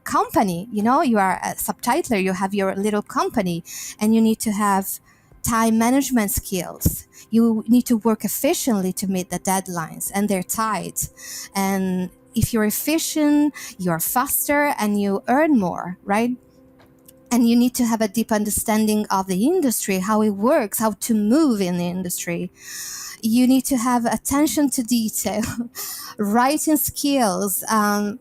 company. You know, you are a subtitler, you have your little company, and you need to have time management skills. You need to work efficiently to meet the deadlines, and they're tight. And if you're efficient, you're faster and you earn more, right? And you need to have a deep understanding of the industry, how it works, how to move in the industry. You need to have attention to detail, writing skills.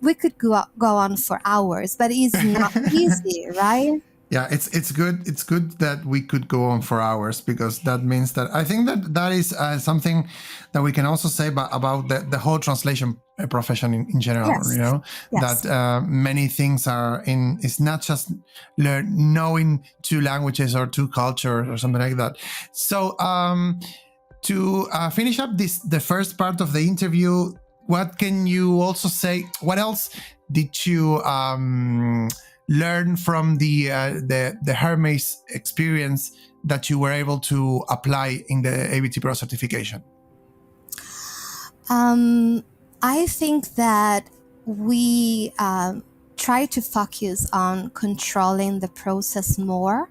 We could go on for hours, but it's not easy, right? Yeah, it's good. It's good that we could go on for hours, because that means that I think that is something that we can also say about the whole translation profession in general. Yes. You know, Yes. that many things are in. It's not just knowing two languages or two cultures or something like that. So to finish up the first part of the interview, what can you also say? What else did you learn from the Hermes experience that you were able to apply in the AVT Pro certification? I think that we try to focus on controlling the process more,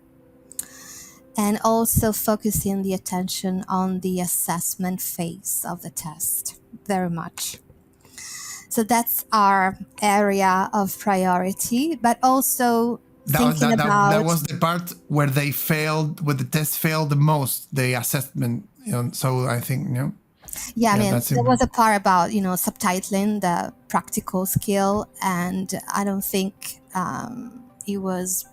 and also focusing the attention on the assessment phase of the test very much. So that's our area of priority, but also thinking about... That was the part where they failed, where the test failed the most, the assessment. You know, so I think, you know. Yeah, I mean, that's there was a part about, you know, subtitling, the practical skill, and I don't think it was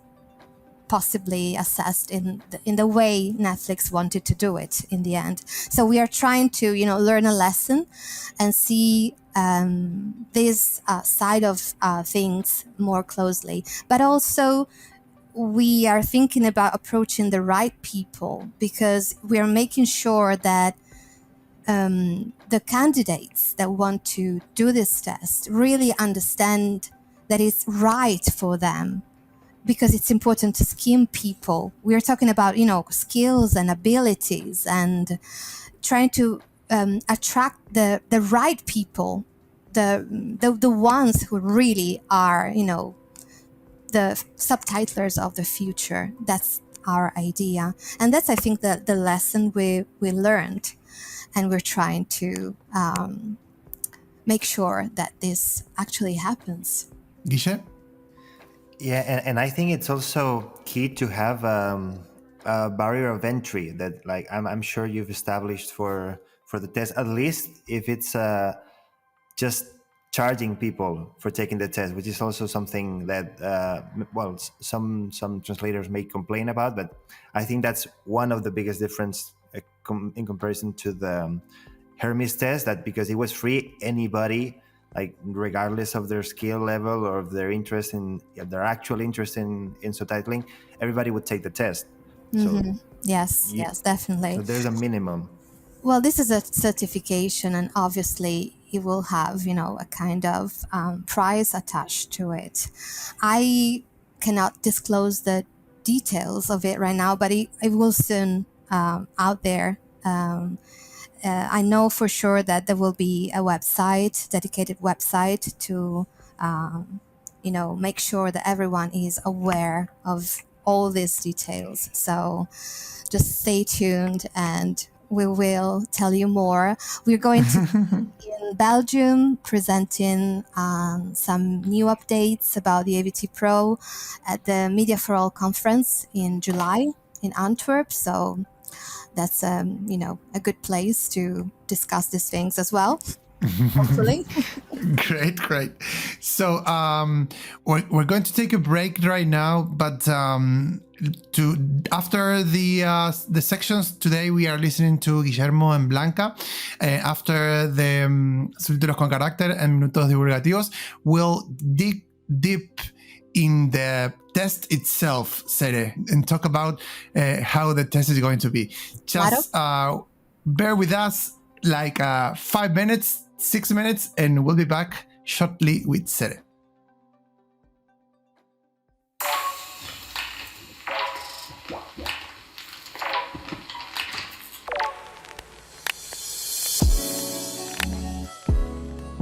possibly assessed in the way Netflix wanted to do it in the end. So we are trying to, you know, learn a lesson and see this side of things more closely. But also we are thinking about approaching the right people, because we are making sure that the candidates that want to do this test really understand that it's right for them, because it's important to skim people. We're talking about, you know, skills and abilities, and trying to attract the right people, the ones who really are, you know, the subtitlers of the future. That's our idea, and that's, I think, the lesson we learned, and we're trying to make sure that this actually happens. Guille? Yeah, and I think it's also key to have a barrier of entry that, like, I'm sure you've established for the test, at least if it's just charging people for taking the test, which is also something that some translators may complain about, but I think that's one of the biggest difference in comparison to the Hermes test, that because it was free, anybody, like regardless of their skill level or of their interest in their actual interest in subtitling, everybody would take the test. Mm-hmm. So yes, definitely. So there's a minimum. Well, this is a certification, and obviously it will have, you know, a kind of price attached to it. I cannot disclose the details of it right now, but it will soon out there. I know for sure that there will be a website, dedicated website to, make sure that everyone is aware of all these details. So just stay tuned and we will tell you more. We're going to be in Belgium presenting some new updates about the AVT Pro at the Media for All conference in July in Antwerp. So that's a good place to discuss these things as well. Hopefully. Great. So we're going to take a break right now, but after the sections today, we are listening to Guillermo and Blanca. After the Subtítulos con carácter and Minutos divulgativos, we'll dig deep in the test itself, Sere, and talk about how the test is going to be. Just bear with us like 5 minutes, 6 minutes, and we'll be back shortly with Sere.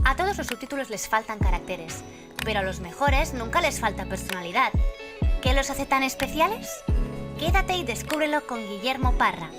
A todos los subtítulos les faltan caracteres, pero a los mejores nunca les falta personalidad. ¿Qué los hace tan especiales? Quédate y descúbrelo con Guillermo Parra.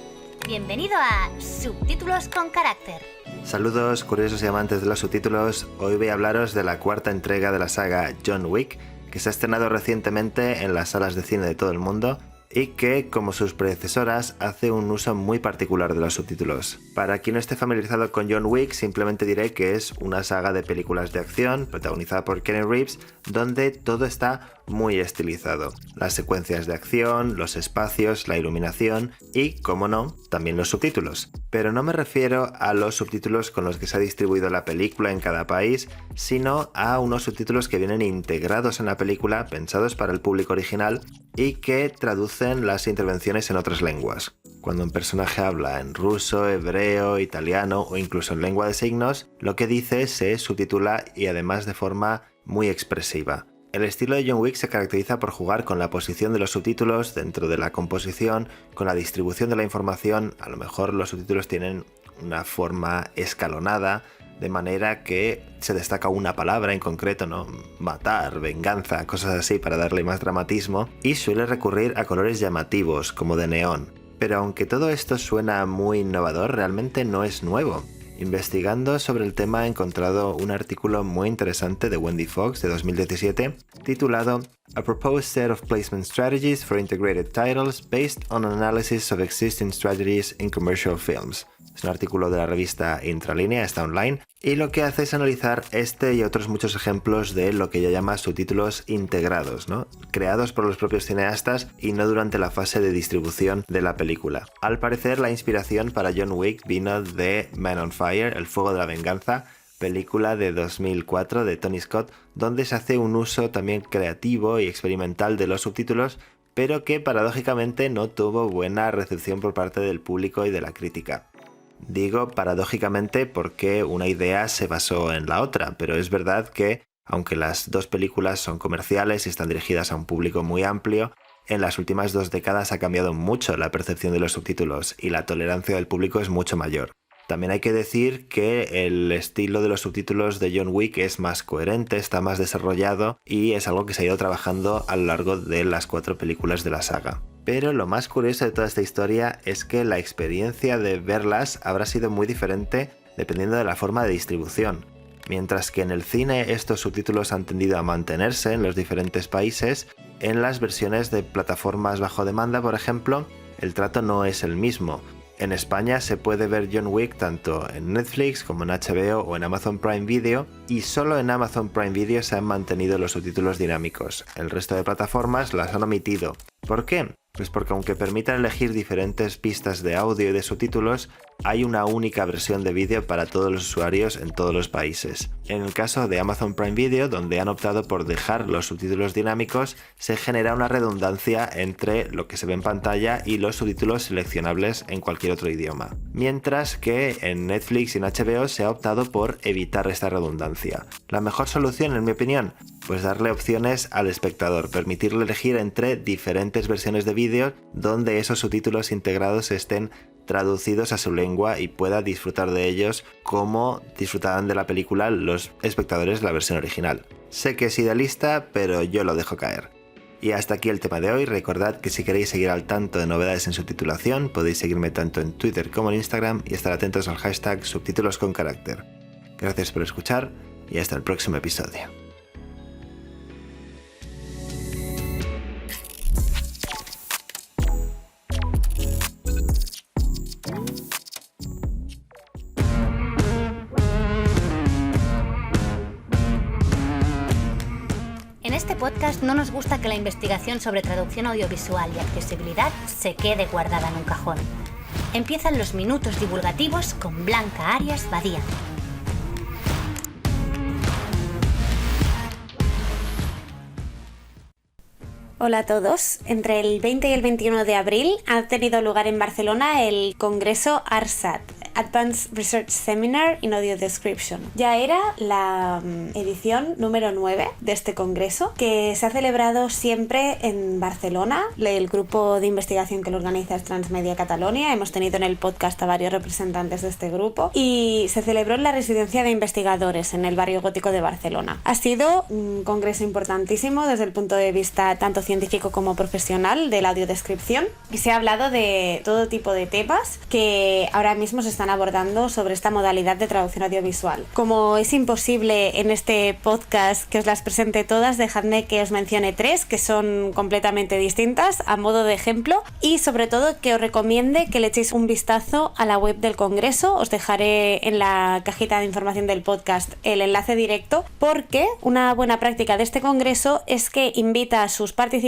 Bienvenido a Subtítulos con carácter. Saludos curiosos y amantes de los subtítulos. Hoy voy a hablaros de la cuarta entrega de la saga John Wick, que se ha estrenado recientemente en las salas de cine de todo el mundo y que, como sus predecesoras, hace un uso muy particular de los subtítulos. Para quien no esté familiarizado con John Wick, simplemente diré que es una saga de películas de acción protagonizada por Keanu Reeves, donde todo está muy estilizado. Las secuencias de acción, los espacios, la iluminación y, como no, también los subtítulos. Pero no me refiero a los subtítulos con los que se ha distribuido la película en cada país, sino a unos subtítulos que vienen integrados en la película, pensados para el público original y que traducen las intervenciones en otras lenguas. Cuando un personaje habla en ruso, hebreo, italiano o incluso en lengua de signos, lo que dice se subtitula y además de forma muy expresiva. El estilo de John Wick se caracteriza por jugar con la posición de los subtítulos dentro de la composición, con la distribución de la información. A lo mejor los subtítulos tienen una forma escalonada, de manera que se destaca una palabra en concreto, ¿no? Matar, venganza, cosas así para darle más dramatismo, y suele recurrir a colores llamativos, como de neón. Pero aunque todo esto suena muy innovador, realmente no es nuevo. Investigando sobre el tema he encontrado un artículo muy interesante de Wendy Fox de 2017 titulado A Proposed Set of Placement Strategies for Integrated Titles Based on an Analysis of Existing Strategies in Commercial Films. Es un artículo de la revista Intralínea, está online, y lo que hace es analizar este y otros muchos ejemplos de lo que ella llama subtítulos integrados, ¿no? Creados por los propios cineastas y no durante la fase de distribución de la película. Al parecer, la inspiración para John Wick vino de Man on Fire, El fuego de la venganza, película de 2004 de Tony Scott, donde se hace un uso también creativo y experimental de los subtítulos, pero que paradójicamente no tuvo buena recepción por parte del público y de la crítica. Digo paradójicamente porque una idea se basó en la otra, pero es verdad que, aunque las dos películas son comerciales y están dirigidas a un público muy amplio, en las últimas 2 décadas ha cambiado mucho la percepción de los subtítulos y la tolerancia del público es mucho mayor. También hay que decir que el estilo de los subtítulos de John Wick es más coherente, está más desarrollado y es algo que se ha ido trabajando a lo largo de las 4 películas de la saga. Pero lo más curioso de toda esta historia es que la experiencia de verlas habrá sido muy diferente dependiendo de la forma de distribución. Mientras que en el cine estos subtítulos han tendido a mantenerse en los diferentes países, en las versiones de plataformas bajo demanda, por ejemplo, el trato no es el mismo. En España se puede ver John Wick tanto en Netflix como en HBO o en Amazon Prime Video, y solo en Amazon Prime Video se han mantenido los subtítulos dinámicos. El resto de plataformas las han omitido. ¿Por qué? Pues porque aunque permitan elegir diferentes pistas de audio y de subtítulos, hay una única versión de vídeo para todos los usuarios en todos los países. En el caso de Amazon Prime Video, donde han optado por dejar los subtítulos dinámicos, se genera una redundancia entre lo que se ve en pantalla y los subtítulos seleccionables en cualquier otro idioma. Mientras que en Netflix y en HBO se ha optado por evitar esta redundancia. La mejor solución, en mi opinión, pues darle opciones al espectador, permitirle elegir entre diferentes versiones de vídeo donde esos subtítulos integrados estén traducidos a su lengua y pueda disfrutar de ellos como disfrutaban de la película los espectadores de la versión original. Sé que es idealista, pero yo lo dejo caer. Y hasta aquí el tema de hoy. Recordad que si queréis seguir al tanto de novedades en subtitulación, podéis seguirme tanto en Twitter como en Instagram y estar atentos al hashtag subtítulos con carácter. Gracias por escuchar y hasta el próximo episodio. En este podcast no nos gusta que la investigación sobre traducción audiovisual y accesibilidad se quede guardada en un cajón. Empiezan los minutos divulgativos con Blanca Arias Badía. Hola a todos. Entre el 20 y el 21 de abril ha tenido lugar en Barcelona el Congreso ARSAD, Advanced Research Seminar in Audio Description. Ya era la edición número 9 de este congreso, que se ha celebrado siempre en Barcelona. El grupo de investigación que lo organiza es Transmedia Catalonia. Hemos tenido en el podcast a varios representantes de este grupo y se celebró en la residencia de investigadores en el barrio gótico de Barcelona. Ha sido un congreso importantísimo desde el punto de vista tanto científico como profesional de la audiodescripción, y se ha hablado de todo tipo de temas que ahora mismo se están abordando sobre esta modalidad de traducción audiovisual. Como es imposible en este podcast que os las presente todas, dejadme que os mencione 3 que son completamente distintas a modo de ejemplo, y sobre todo que os recomiende que le echéis un vistazo a la web del Congreso. Os dejaré en la cajita de información del podcast el enlace directo, porque una buena práctica de este Congreso es que invita a sus participantes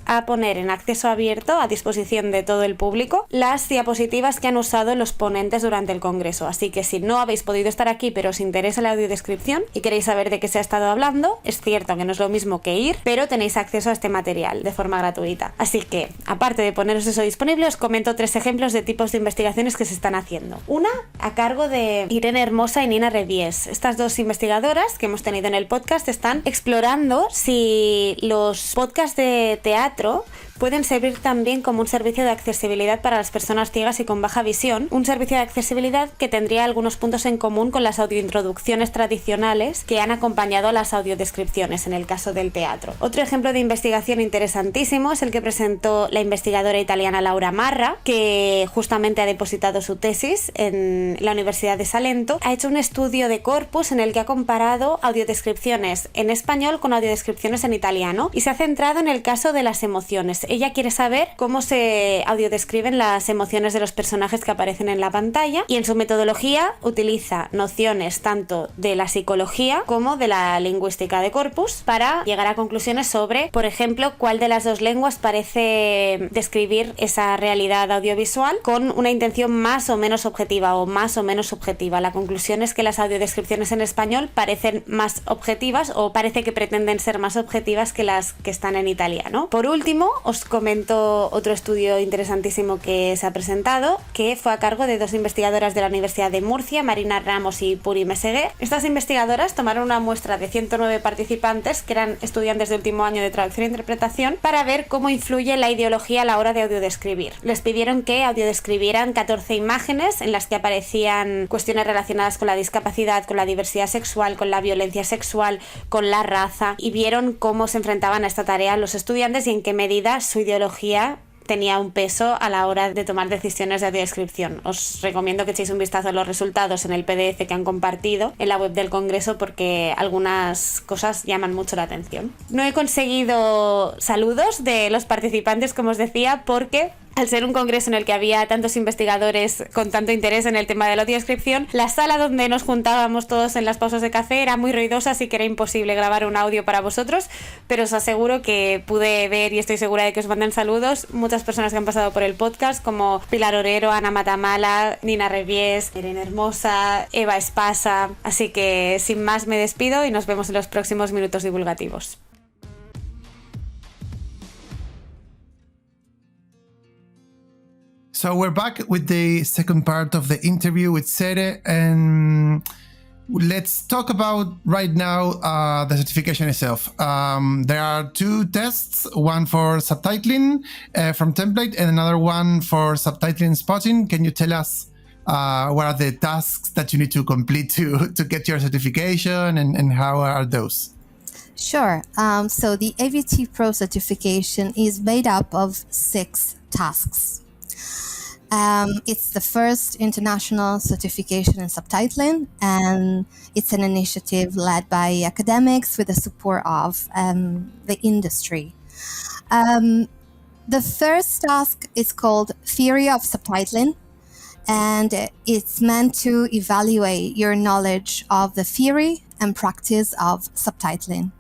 a poner en acceso abierto a disposición de todo el público las diapositivas que han usado los ponentes durante el Congreso. Así que si no habéis podido estar aquí pero os interesa la audiodescripción y queréis saber de qué se ha estado hablando, es cierto que no es lo mismo que ir, pero tenéis acceso a este material de forma gratuita. Así que, aparte de poneros eso disponible, os comento 3 ejemplos de tipos de investigaciones que se están haciendo. Una a cargo de Irene Hermosa y Nina Revies. Estas 2 investigadoras que hemos tenido en el podcast están explorando si los podcasts de teatro pueden servir también como un servicio de accesibilidad para las personas ciegas y con baja visión, un servicio de accesibilidad que tendría algunos puntos en común con las audiointroducciones tradicionales que han acompañado a las audiodescripciones en el caso del teatro. Otro ejemplo de investigación interesantísimo es el que presentó la investigadora italiana Laura Marra, que justamente ha depositado su tesis en la Universidad de Salento. Ha hecho un estudio de corpus en el que ha comparado audiodescripciones en español con audiodescripciones en italiano y se ha centrado en el caso de las emociones. Ella quiere saber cómo se audiodescriben las emociones de los personajes que aparecen en la pantalla, y en su metodología utiliza nociones tanto de la psicología como de la lingüística de corpus para llegar a conclusiones sobre, por ejemplo, cuál de las 2 lenguas parece describir esa realidad audiovisual con una intención más o menos objetiva o más o menos subjetiva. La conclusión es que las audiodescripciones en español parecen más objetivas, o parece que pretenden ser más objetivas que las que están en italiano. Por último, os comento otro estudio interesantísimo que se ha presentado, que fue a cargo de 2 investigadoras de la Universidad de Murcia, Marina Ramos y Puri Meseguer. Estas investigadoras tomaron una muestra de 109 participantes que eran estudiantes de último año de traducción e interpretación para ver cómo influye la ideología a la hora de audiodescribir. Les pidieron que audiodescribieran 14 imágenes en las que aparecían cuestiones relacionadas con la discapacidad, con la diversidad sexual, con la violencia sexual, con la raza, y vieron cómo se enfrentaban a esta tarea los estudiantes y en qué medida su ideología tenía un peso a la hora de tomar decisiones de audiodescripción. Os recomiendo que echéis un vistazo a los resultados en el PDF que han compartido en la web del Congreso, porque algunas cosas llaman mucho la atención. No he conseguido saludos de los participantes, como os decía, porque al ser un congreso en el que había tantos investigadores con tanto interés en el tema de la audiodescripción, la sala donde nos juntábamos todos en las pausas de café era muy ruidosa, así que era imposible grabar un audio para vosotros, pero os aseguro que pude ver, y estoy segura de que os mandan saludos, muchas personas que han pasado por el podcast, como Pilar Orero, Ana Matamala, Nina Revies, Irene Hermosa, Eva Espasa. Así que sin más me despido y nos vemos en los próximos minutos divulgativos. So we're back with the second part of the interview with Sere, and let's talk about right now the certification itself. There are 2 tests, one for subtitling from template and another one for subtitling spotting. Can you tell us what are the tasks that you need to complete to get your certification, and how are those? Sure. So the AVT Pro certification is made up of 6 tasks. It's the first international certification in subtitling, and it's an initiative led by academics with the support of the industry. The first task is called Theory of Subtitling, and it's meant to evaluate your knowledge of the theory and practice of subtitling.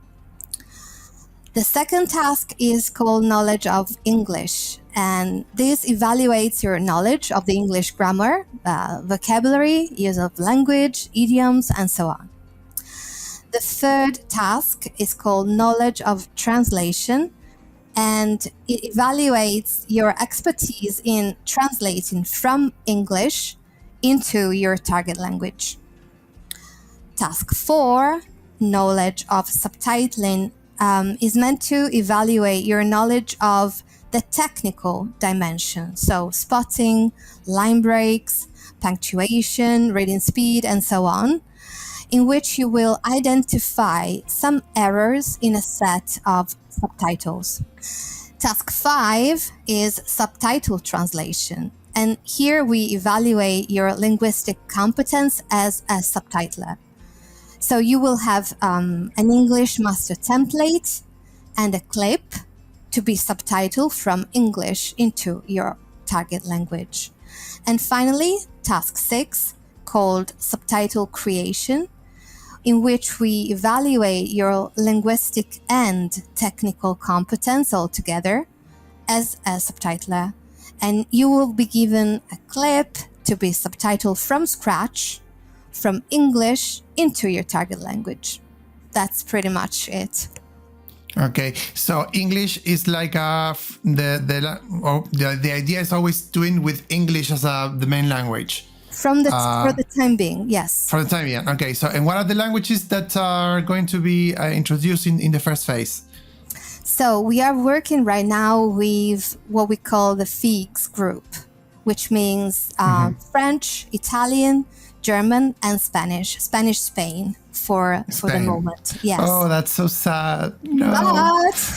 The second task is called Knowledge of English, and this evaluates your knowledge of the English grammar, vocabulary, use of language, idioms, and so on. The third task is called Knowledge of Translation, and it evaluates your expertise in translating from English into your target language. Task 4, Knowledge of Subtitling, is meant to evaluate your knowledge of the technical dimension, so spotting, line breaks, punctuation, reading speed, and so on, in which you will identify some errors in a set of subtitles. Task 5 is subtitle translation, and here we evaluate your linguistic competence as a subtitler. So you will have an English master template and a clip to be subtitled from English into your target language. And finally, task 6, called subtitle creation, in which we evaluate your linguistic and technical competence altogether as a subtitler. And you will be given a clip to be subtitled from scratch, from English into your target language. That's pretty much it. Okay, so English is like the idea is always doing with English as the main language. For the time being, yes. For the time being, okay. So, and what are the languages that are going to be introduced in the first phase? So we are working right now with what we call the FIGS group, which means French, Italian, German, and Spanish. Spanish, Spain for the moment. Yes. Oh, that's so sad. No.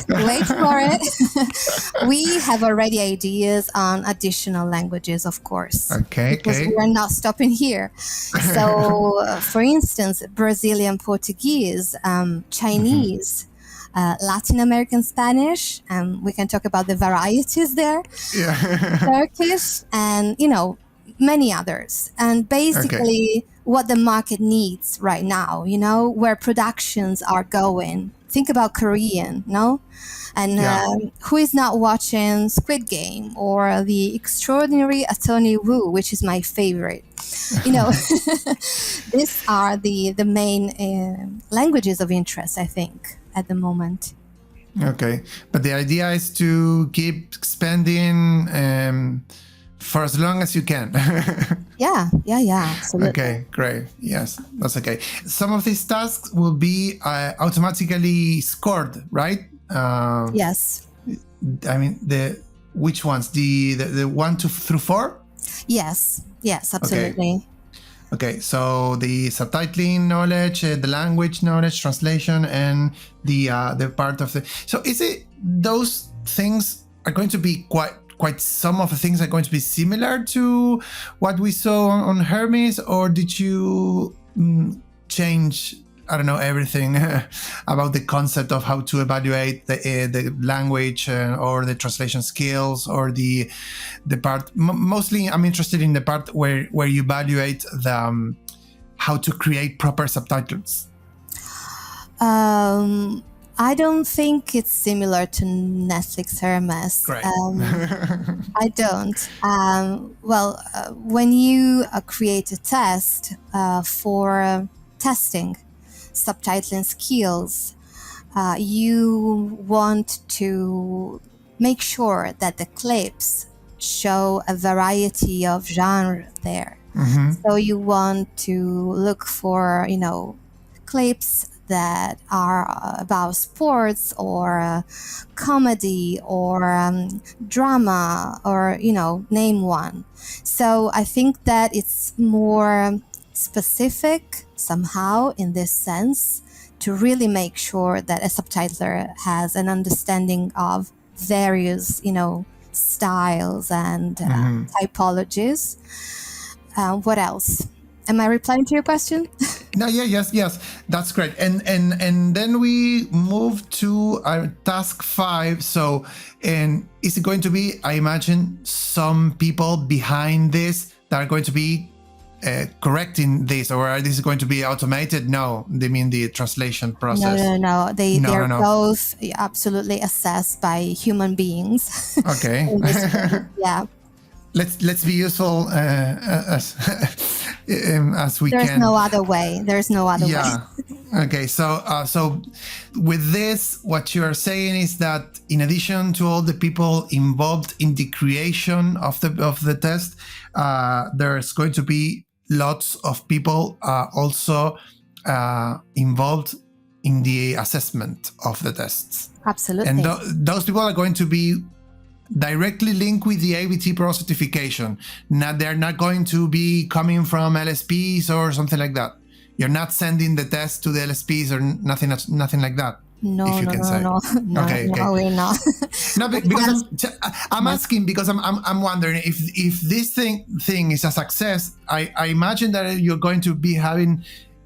But wait for it. We have already ideas on additional languages, of course. Okay. Because we're not stopping here. So, for instance, Brazilian Portuguese, Chinese, Latin American Spanish, and we can talk about the varieties there. Yeah. Turkish, and many others. And basically what the market needs right now, where productions are going. Think about Korean, no? And who is not watching Squid Game or The Extraordinary Attorney Woo, which is my favorite? These are the main languages of interest, I think, at the moment. Okay, but the idea is to keep expanding for as long as you can. Yeah, absolutely. Okay, great. Yes, that's okay. Some of these tasks will be automatically scored, right? Yes. I mean, which ones? The 1 through 4? Yes, absolutely. Okay, so the subtitling knowledge, the language knowledge, translation, and the part of the. So is it those things are going to be quite some of the things are going to be similar to what we saw on Hermes, or did you change, I don't know, everything about the concept of how to evaluate the language or the translation skills, or the part? Mostly, I'm interested in the part where you evaluate the how to create proper subtitles. I don't think it's similar to Netflix Hermes. Great. I don't. When you create a test for testing subtitling skills, you want to make sure that the clips show a variety of genre there. So you want to look for, clips that are about sports or comedy or drama or, name one. So I think that it's more specific somehow in this sense to really make sure that a subtitler has an understanding of various, styles and typologies. What else? Am I replying to your question? No, yes, that's great. And then we move to our task 5. So, and is it going to be, I imagine, some people behind this that are going to be correcting this, or are this going to be automated? No, they mean the translation process. No. They're both absolutely assessed by human beings. Okay. Yeah. Let's be useful as we can. There's no other way. Yeah. Okay. So with this, what you are saying is that in addition to all the people involved in the creation of the test, there's going to be lots of people also involved in the assessment of the tests. Absolutely. And those people are going to be directly linked with the AVT Pro certification. They're not going to be coming from LSPs or something like that. You're not sending the test to the LSPs or nothing like that. No, if you can say. Okay. No, we're not. No, because I'm asking because I'm wondering if this thing is a success. I imagine that you're going to be having,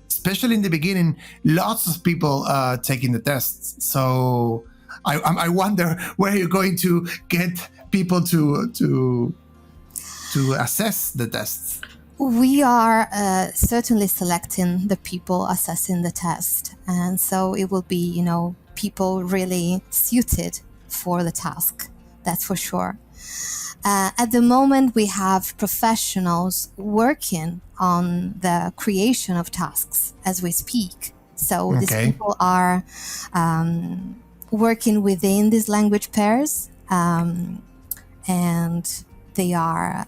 especially in the beginning, lots of people taking the tests. So I wonder where you're going to get people to assess the tests. We are certainly selecting the people assessing the test. And so it will be, people really suited for the task. That's for sure. At the moment, we have professionals working on the creation of tasks as we speak. So these people are working within these language pairs, and they are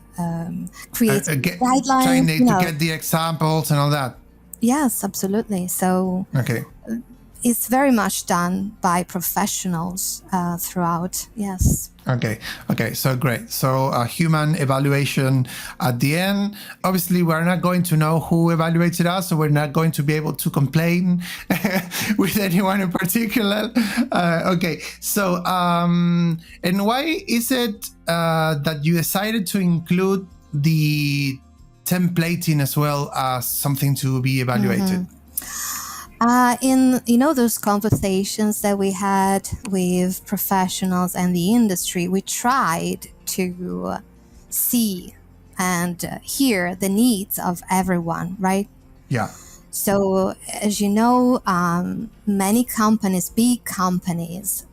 creating guidelines. Trying to get the examples and all that. Yes, absolutely. So it's very much done by professionals throughout. Yes. Okay, so great. So a human evaluation at the end. Obviously, we're not going to know who evaluated us, so we're not going to be able to complain with anyone in particular. So and why is it that you decided to include the templating as well as something to be evaluated? In those conversations that we had with professionals and the industry, we tried to see and hear the needs of everyone, right? Yeah. So as you know, many companies, big companies,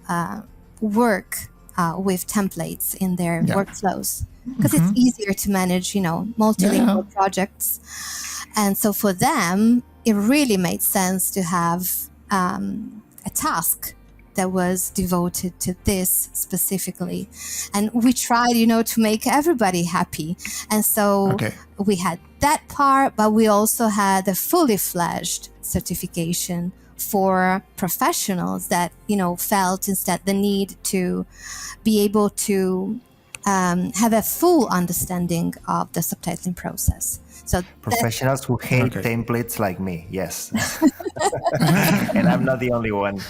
work with templates in their workflows because it's easier to manage, multilingual projects. And so for them, it really made sense to have a task that was devoted to this specifically. And we tried, to make everybody happy. And so we had that part, but we also had a fully fledged certification for professionals that, felt instead the need to be able to have a full understanding of the subtitling process. So professionals who hate templates like me, yes. And I'm not the only one.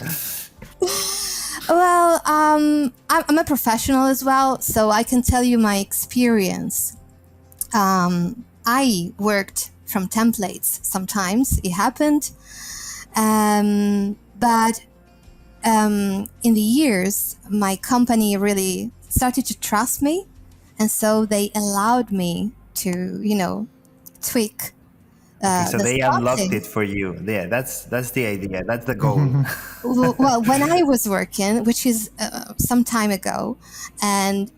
Well, I'm a professional as well, so I can tell you my experience. I worked from templates sometimes, it happened. But in the years, my company really started to trust me. And so they allowed me to, tweak. So they unlocked it for you. Yeah, that's the idea. That's the goal. Well, when I was working, which is some time ago, and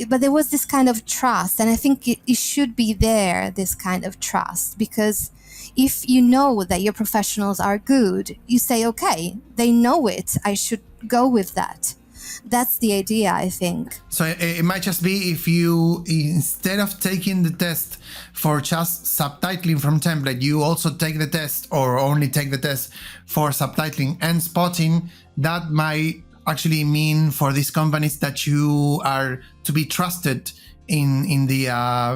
but there was this kind of trust, and I think it should be there, this kind of trust, because if you know that your professionals are good, you say, okay, they know it, I should go with that. That's the idea, I think. So it might just be if you, instead of taking the test for just subtitling from template, you also take the test or only take the test for subtitling and spotting. That might actually mean for these companies that you are to be trusted in the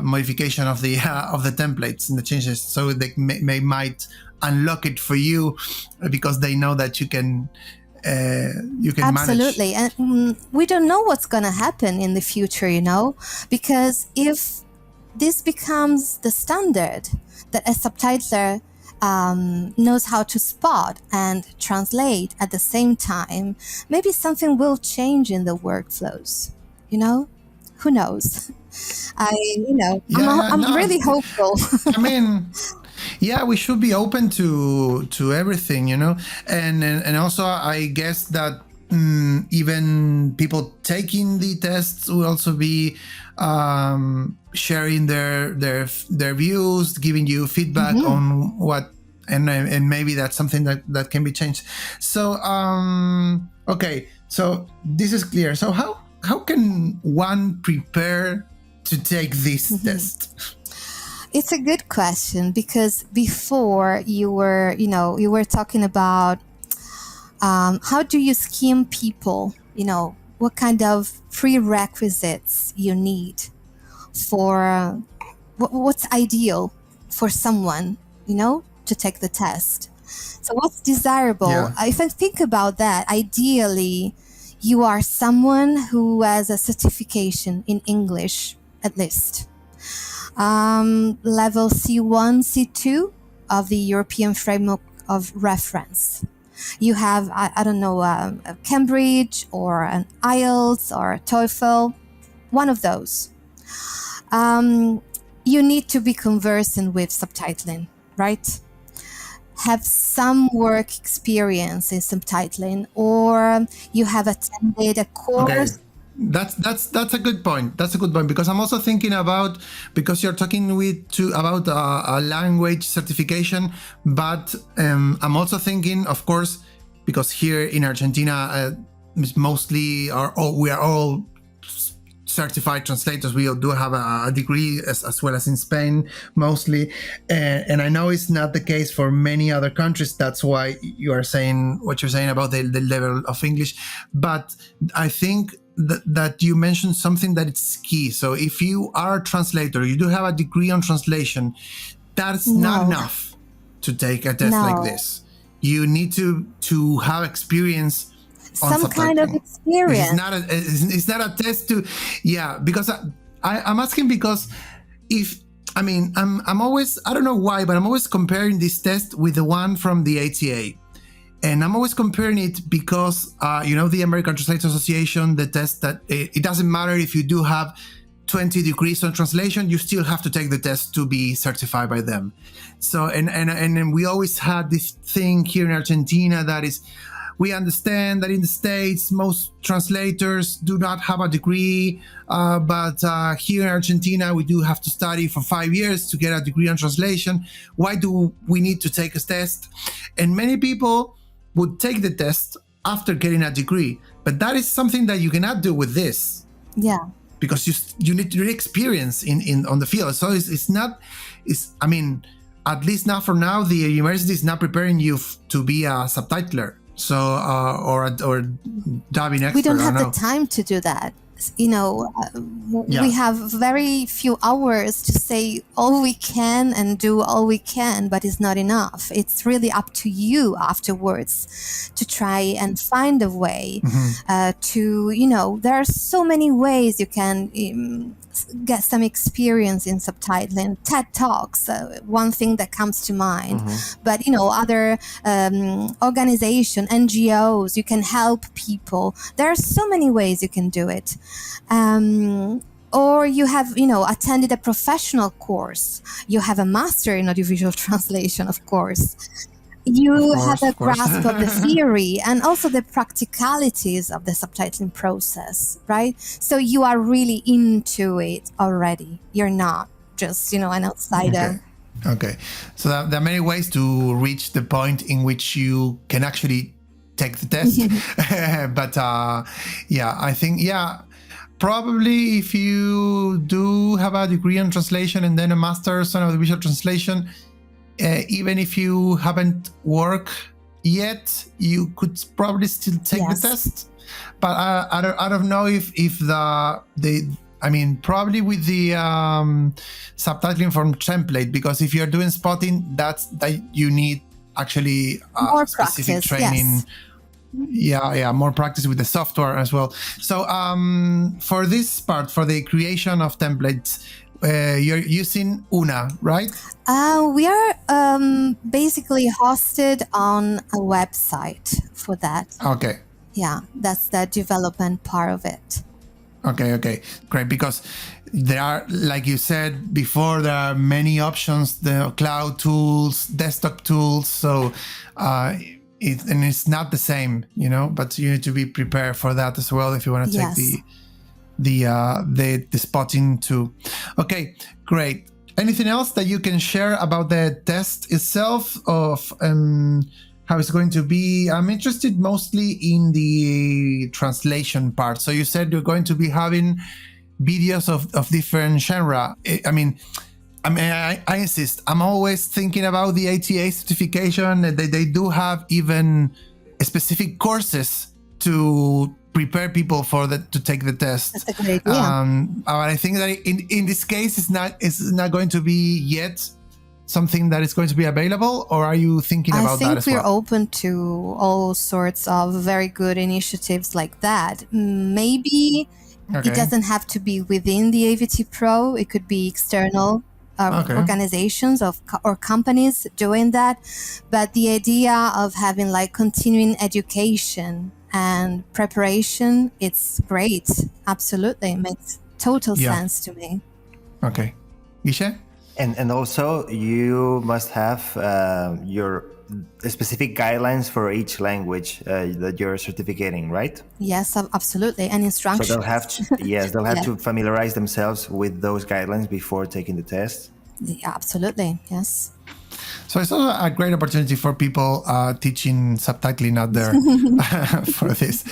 modification of the templates and the changes. So they might unlock it for you because they know that you can Absolutely. manage. And we don't know what's going to happen in the future, because if this becomes the standard that a subtitler knows how to spot and translate at the same time, maybe something will change in the workflows. Who knows? I'm really hopeful. I mean, yeah, we should be open to everything, and also I guess that even people taking the tests will also be sharing their views, giving you feedback on what, and maybe that's something that can be changed. So okay, so this is clear. So how can one prepare to take this test? It's a good question, because before you were talking about how do you skim people, what kind of prerequisites you need for what's ideal for someone, to take the test. So what's desirable? Yeah. If I think about that, ideally, you are someone who has a certification in English, at least. Level C1, C2 of the European Framework of Reference. You have, I don't know, a Cambridge or an IELTS or a TOEFL, one of those. You need to be conversant with subtitling, right? Have some work experience in subtitling, or you have attended a course. Okay. That's a good point. That's a good point, because I'm also thinking about, because you're talking about a language certification, but I'm also thinking, of course, because here in Argentina, mostly we are all certified translators. We do have a degree as well as in Spain mostly, and I know it's not the case for many other countries. That's why you are saying what you're saying about the level of English. But I think that you mentioned something that it's key. So if you are a translator, you do have a degree on translation, that's not enough to take a test like this. You need to have experience on some kind of subtitling. experience. It's not a test to, because I'm asking because I'm always, I don't know why, but I'm always comparing this test with the one from the ATA. And I'm always comparing it because, the American Translators Association, the test that it doesn't matter if you do have 20 degrees on translation, you still have to take the test to be certified by them. So, and we always had this thing here in Argentina that is, we understand that in the States, most translators do not have a degree, but here in Argentina, we do have to study for 5 years to get a degree on translation. Why do we need to take a test? And many people would take the test after getting a degree, but that is something that you cannot do with this. Yeah. Because you need to experience in on the field. So at least not for now, the university is not preparing you to be a subtitler. So, or dubbing expert. We don't have the time to do that. We have very few hours to say all we can and do all we can, but it's not enough. It's really up to you afterwards to try and find a way there are so many ways you can get some experience in subtitling. TED Talks, one thing that comes to mind. But, other organizations, NGOs, you can help people. There are so many ways you can do it. Or you have, attended a professional course. You have a master in audiovisual translation, of course. You have a grasp of the theory and also the practicalities of the subtitling process, right? So you are really into it already. You're not just, an outsider. Okay. So there are many ways to reach the point in which you can actually take the test. But I think, probably if you do have a degree in translation and then a master's in audiovisual translation, even if you haven't worked yet, you could probably still take the test. But I don't know if probably with the subtitling from template, because if you're doing spotting, that you need actually more specific practice, training. Yes. More practice with the software as well. So for this part, for the creation of templates, you're using Una, right? We are basically hosted on a website for that. Okay. Yeah, that's the development part of it. Okay, great. Because there are, like you said before, there are many options, the cloud tools, desktop tools. So it's not the same, but you need to be prepared for that as well if you want to take the spotting too. Okay, great. Anything else that you can share about the test itself of how it's going to be? I'm interested mostly in the translation part. So you said you're going to be having videos of different genre. I insist. I'm always thinking about the ATA certification. They do have even specific courses to prepare people to take the test. That's a great idea. But I think that in this case, it's not going to be yet something that is going to be available, or are you thinking about that as well? I think we're open to all sorts of very good initiatives like that. Maybe it doesn't have to be within the AVT Pro. It could be external organizations or companies doing that. But the idea of having like continuing education and preparation, it's great. Absolutely. It makes total sense to me. Okay. Guille? And also you must have your specific guidelines for each language that you're certificating, right? Yes, absolutely. And instructions. So they'll have to familiarize themselves with those guidelines before taking the test. Yeah, absolutely. Yes. So it's also a great opportunity for people teaching subtitling out there for this.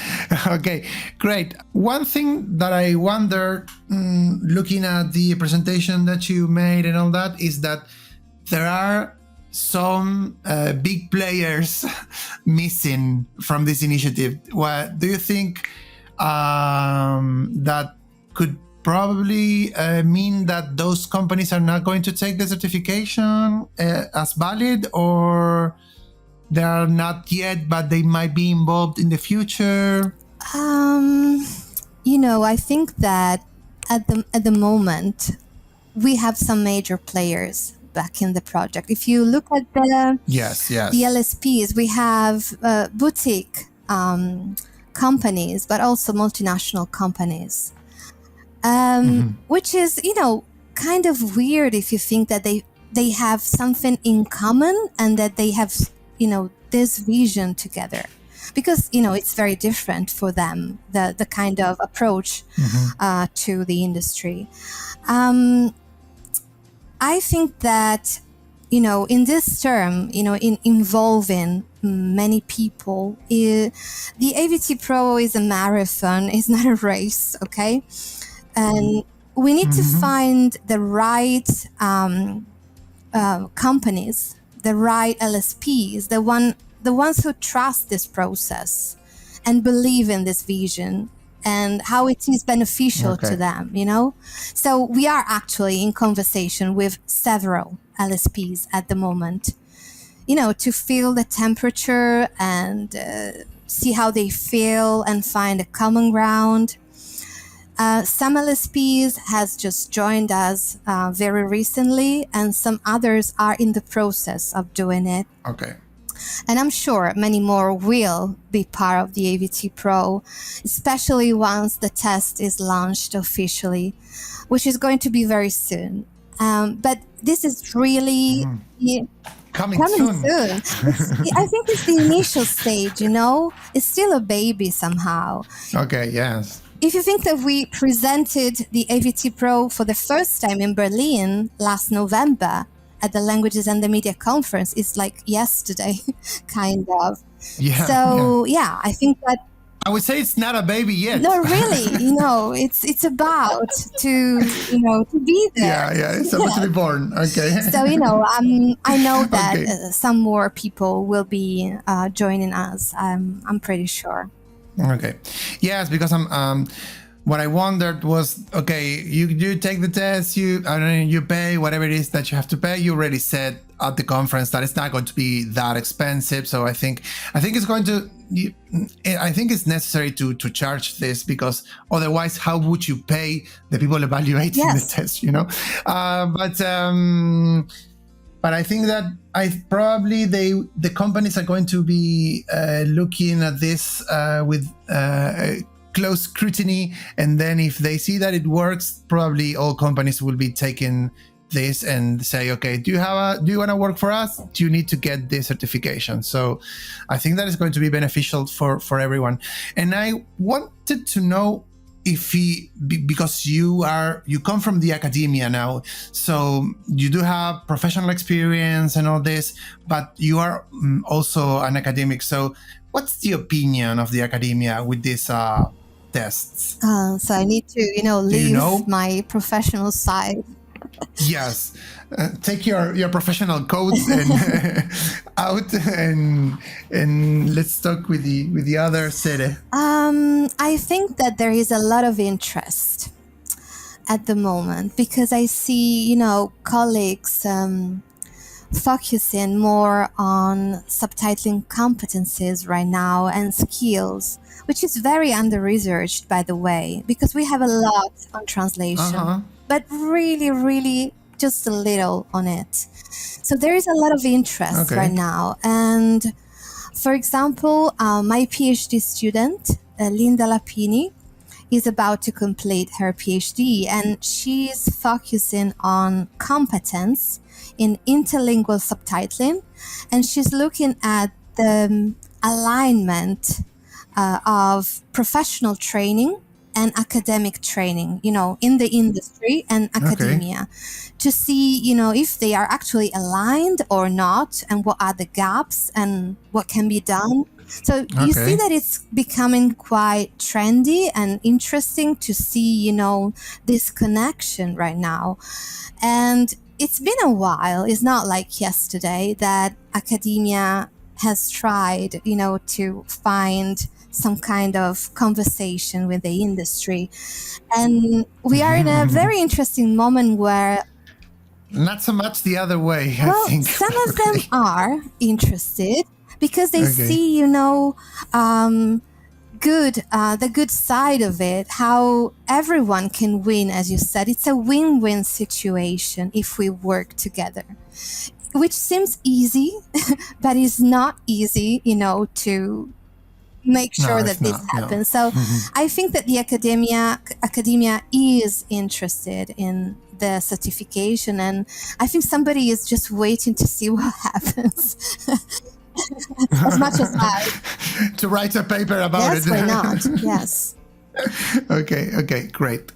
Okay, great. One thing that I wonder, looking at the presentation that you made and all that, is that there are some big players missing from this initiative. What do you think that could probably mean that those companies are not going to take the certification as valid, or they are not yet, but they might be involved in the future? I think that at the moment we have some major players back in the project. If you look at the LSPs, we have boutique companies, but also multinational companies. Which is, kind of weird if you think that they have something in common and that they have, this vision together. Because, it's very different for them, the kind of approach to the industry. I think that, in this term, in involving many people, the AVT Pro is a marathon, it's not a race, okay? And we need to find the right companies, the right LSPs, the ones who trust this process and believe in this vision and how it is beneficial to them, So we are actually in conversation with several LSPs at the moment, to feel the temperature and see how they feel and find a common ground. Some LSPs has just joined us very recently, and some others are in the process of doing it. Okay. And I'm sure many more will be part of the AVT Pro, especially once the test is launched officially, which is going to be very soon. But this is really coming soon. I think it's the initial stage, It's still a baby somehow. Okay, yes. If you think that we presented the AVT Pro for the first time in Berlin last November at the Languages and the Media Conference, it's like yesterday, kind of. Yeah. So yeah, I think that I would say it's not a baby yet. no, really, it's about to to be there. Yeah, it's about to be born. Okay. So I know that Okay. some more people will be joining us. I'm pretty sure. Okay. Yes, because what I wondered was, okay, you take the test, you pay whatever it is that you have to pay. You already said at the conference that it's not going to be that expensive. So I think it's going to. I think it's necessary to charge this, because otherwise, how would you pay the people evaluating the test? But I think that probably the companies are going to be looking at this with close scrutiny, and then if they see that it works, probably all companies will be taking this and say, okay, do you want to work for us? Do you need to get this certification? So I think that is going to be beneficial for everyone. And I wanted to know because you come from the academia now, so you do have professional experience and all this, but you are also an academic. So what's the opinion of the academia with these tests? So I need to leave my professional side. Yes, take your professional codes and out and let's talk with the other city. I think that there is a lot of interest at the moment, because I see colleagues focusing more on subtitling competencies right now and skills, which is very under-researched, by the way, because we have a lot on translation, but really, really just a little on it. So there is a lot of interest right now. And for example, my PhD student, Linda Lapini, is about to complete her PhD, and she's focusing on competence in interlingual subtitling, and she's looking at the alignment of professional training and academic training, in the industry and academia, to see, if they are actually aligned or not, and what are the gaps and what can be done. So you see that it's becoming quite trendy and interesting to see, this connection right now. And it's been a while. It's not like yesterday that academia has tried, to find some kind of conversation with the industry. And we are in a very interesting moment where... Not so much the other way, well, I think. some of them are interested because they see, the good side of it, how everyone can win, as you said. It's a win-win situation if we work together, which seems easy, but it's not easy, to make sure that this happens. So I think that the academia is interested in the certification, and I think somebody is just waiting to see what happens. As much as I to write a paper about it. Yes, why not? Yes. Okay, great.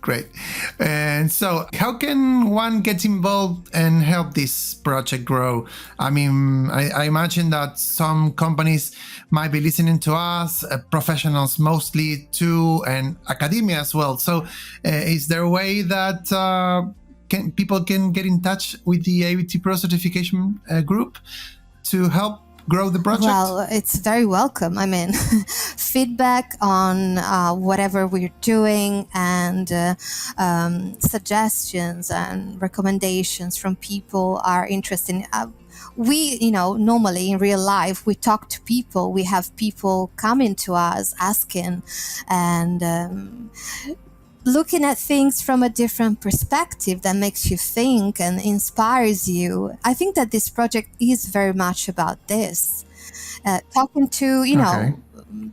And so how can one get involved and help this project grow? I mean, I imagine that some companies might be listening to us, professionals mostly too, and academia as well. So is there a way that people can get in touch with the AVT Pro certification group to help grow the project? Well, it's very welcome. I mean, feedback on whatever we're doing, and suggestions and recommendations from people are interesting. We, normally in real life, we talk to people. We have people coming to us asking and looking at things from a different perspective that makes you think and inspires you. I think that this project is very much about this. Talking to,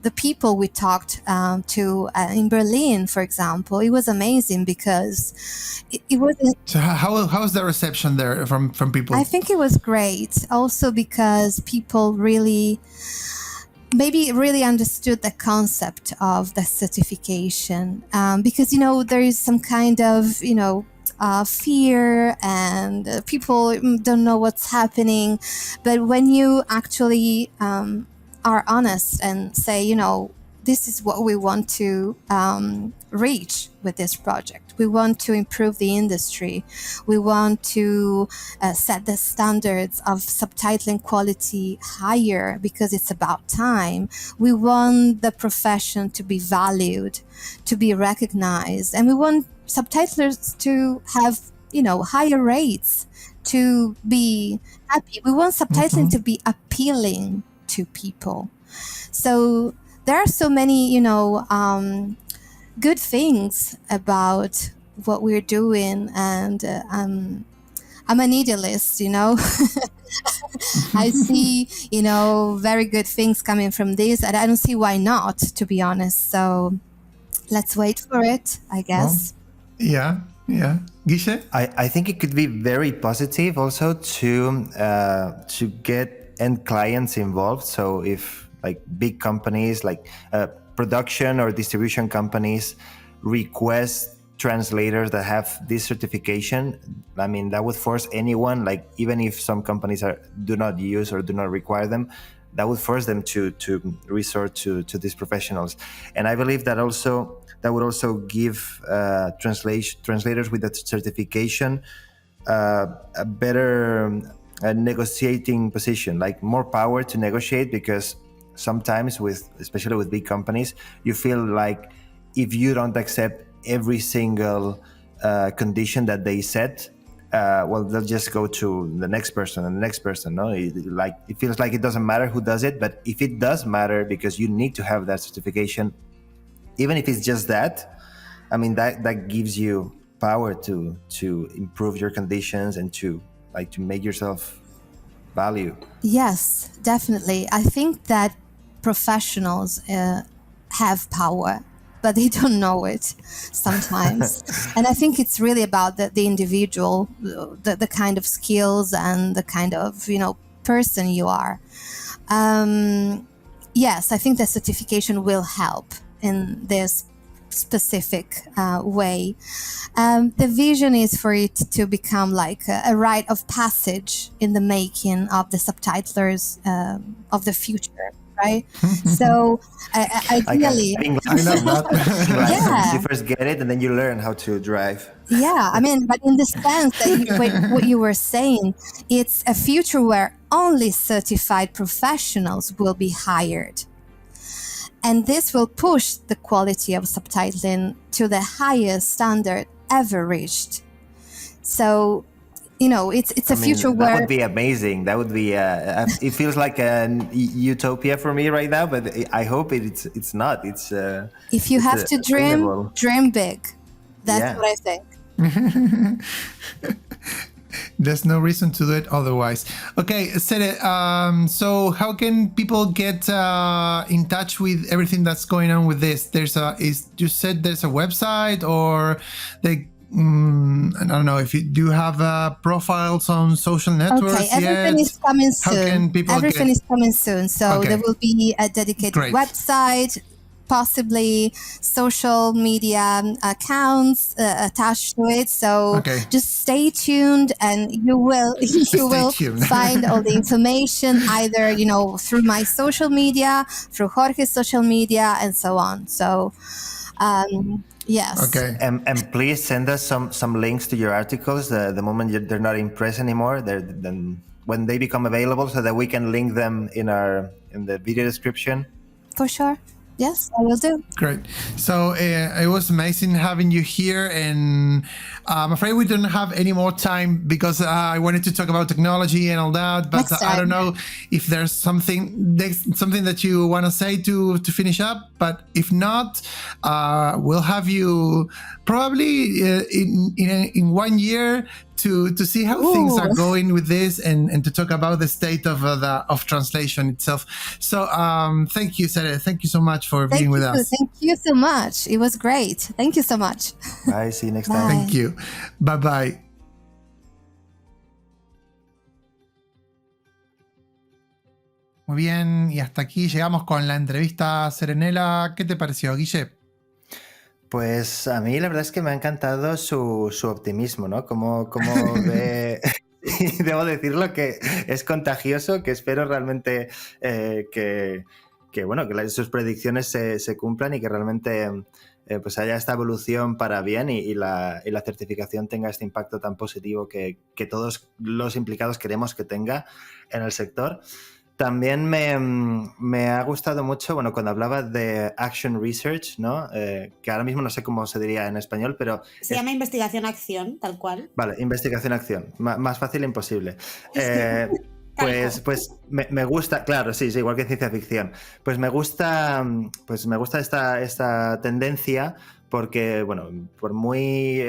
the people we talked to in Berlin, for example, it was amazing because it wasn't... So how was the reception there from people? I think it was great. Also because people really understood the concept of the certification, because there is some kind of fear, and people don't know what's happening. But when you actually are honest and say, this is what we want to reach with this project. We want to improve the industry. We want to set the standards of subtitling quality higher because it's about time. We want the profession to be valued, to be recognized, and we want subtitlers to have, higher rates, to be happy. We want subtitling to be appealing to people. So there are so many, good things about what we're doing, and I'm an idealist, I see, very good things coming from this, and I don't see why not, to be honest. So let's wait for it, I guess. Well, yeah. Guille? I think it could be very positive also to get end clients involved. So if like big companies like production or distribution companies request translators that have this certification, I mean, that would force anyone, like even if some companies do not use or do not require them, that would force them to resort to these professionals. And I believe that would also give translators with that certification a better negotiating position, like more power to negotiate, because sometimes especially with big companies, you feel like if you don't accept every single condition that they set, well, they'll just go to the next person and the next person. No, it feels like it doesn't matter who does it, but if it does matter because you need to have that certification, even if it's just that, I mean, that gives you power to improve your conditions and to make yourself value. Yes, definitely. I think that professionals have power, but they don't know it sometimes. And I think it's really about the individual, the kind of skills and the kind of, person you are. Yes, I think the certification will help in this specific way. The vision is for it to become like a rite of passage in the making of the subtitlers of the future, right? So ideally, I love that. Yeah. You first get it and then you learn how to drive. Yeah, I mean, but in the sense that what you were saying, it's a future where only certified professionals will be hired. And this will push the quality of subtitling to the highest standard ever reached. So, it's a future where... That would be amazing. That would be... it feels like an utopia for me right now, but I hope it's not. It's if you have to dream big. That's what I think. There's no reason to do it otherwise. Okay, Sere, so how can people get in touch with everything that's going on with this? You said there's a website, or I don't know if you do have profiles on social networks. Okay, everything is coming soon. How can people is coming soon. So there will be a dedicated website, possibly social media accounts attached to it. So just stay tuned, and you will find all the information either through my social media, through Jorge's social media, and so on. So yes. Okay. And please send us some links to your articles the moment they're not in press anymore. Then when they become available, so that we can link them in the video description. For sure. Yes, I will do. Great. So it was amazing having you here, and I'm afraid we don't have any more time because I wanted to talk about technology and all that, but I don't know if there's something that you want to say to finish up. But if not, we'll have you probably in 1 year to see how things are going with this, and to talk about the state of translation itself. So thank you, Sere. Thank you so much for being with us. Thank you so much. It was great. Thank you so much. Bye. See you next time. Thank you. Bye. Muy bien, y hasta aquí llegamos con la entrevista a Serenella. ¿Qué te pareció, Guille? Pues a mí la verdad es que me ha encantado su optimismo, ¿no? Cómo ve... y debo decirlo que es contagioso, que espero realmente que sus predicciones se cumplan y que realmente pues haya esta evolución para bien y la certificación tenga este impacto tan positivo que todos los implicados queremos que tenga en el sector. También me ha gustado mucho, bueno, cuando hablaba de Action Research, ¿no? Que ahora mismo no sé cómo se diría en español, pero... Se llama investigación-acción, tal cual. Vale, investigación-acción. Más fácil imposible. Pues me gusta, claro, sí, igual que ciencia ficción. Pues me gusta esta tendencia porque, bueno, por muy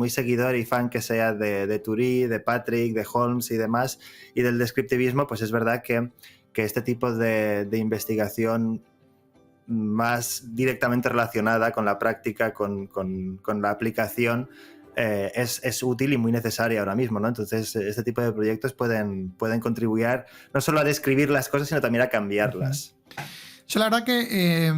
seguidor y fan que sea de Thury, de Patrick, de Holmes y demás, y del descriptivismo, pues es verdad que este tipo de investigación más directamente relacionada con la práctica, con la aplicación, es útil y muy necesaria ahora mismo, ¿no? Entonces, este tipo de proyectos pueden contribuir no solo a describir las cosas, sino también a cambiarlas. Yo la verdad que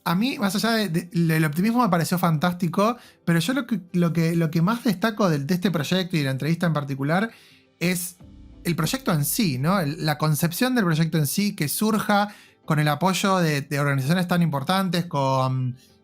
a mí, más allá del optimismo, me pareció fantástico, pero yo lo que más destaco de este proyecto y de la entrevista en particular es el proyecto en sí, ¿no? La concepción del proyecto en sí, que surja con el apoyo de organizaciones tan importantes,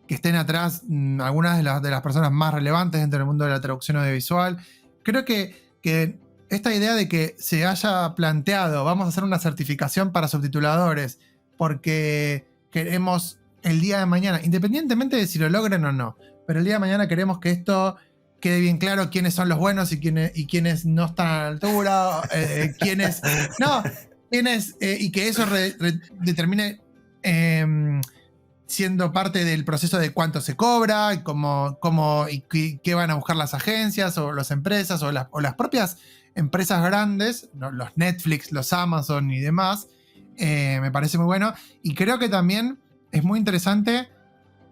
que estén atrás algunas de las personas más relevantes dentro del mundo de la traducción audiovisual. Creo que esta idea de que se haya planteado, vamos a hacer una certificación para subtituladores, porque queremos el día de mañana, independientemente de si lo logren o no, pero el día de mañana queremos que esto quede bien claro quiénes son los buenos y quiénes no están a la altura, y que eso determine siendo parte del proceso de cuánto se cobra, y qué van a buscar las agencias o las empresas o las propias empresas grandes, ¿no? Los Netflix, los Amazon y demás. Me parece muy bueno. Y creo que también es muy interesante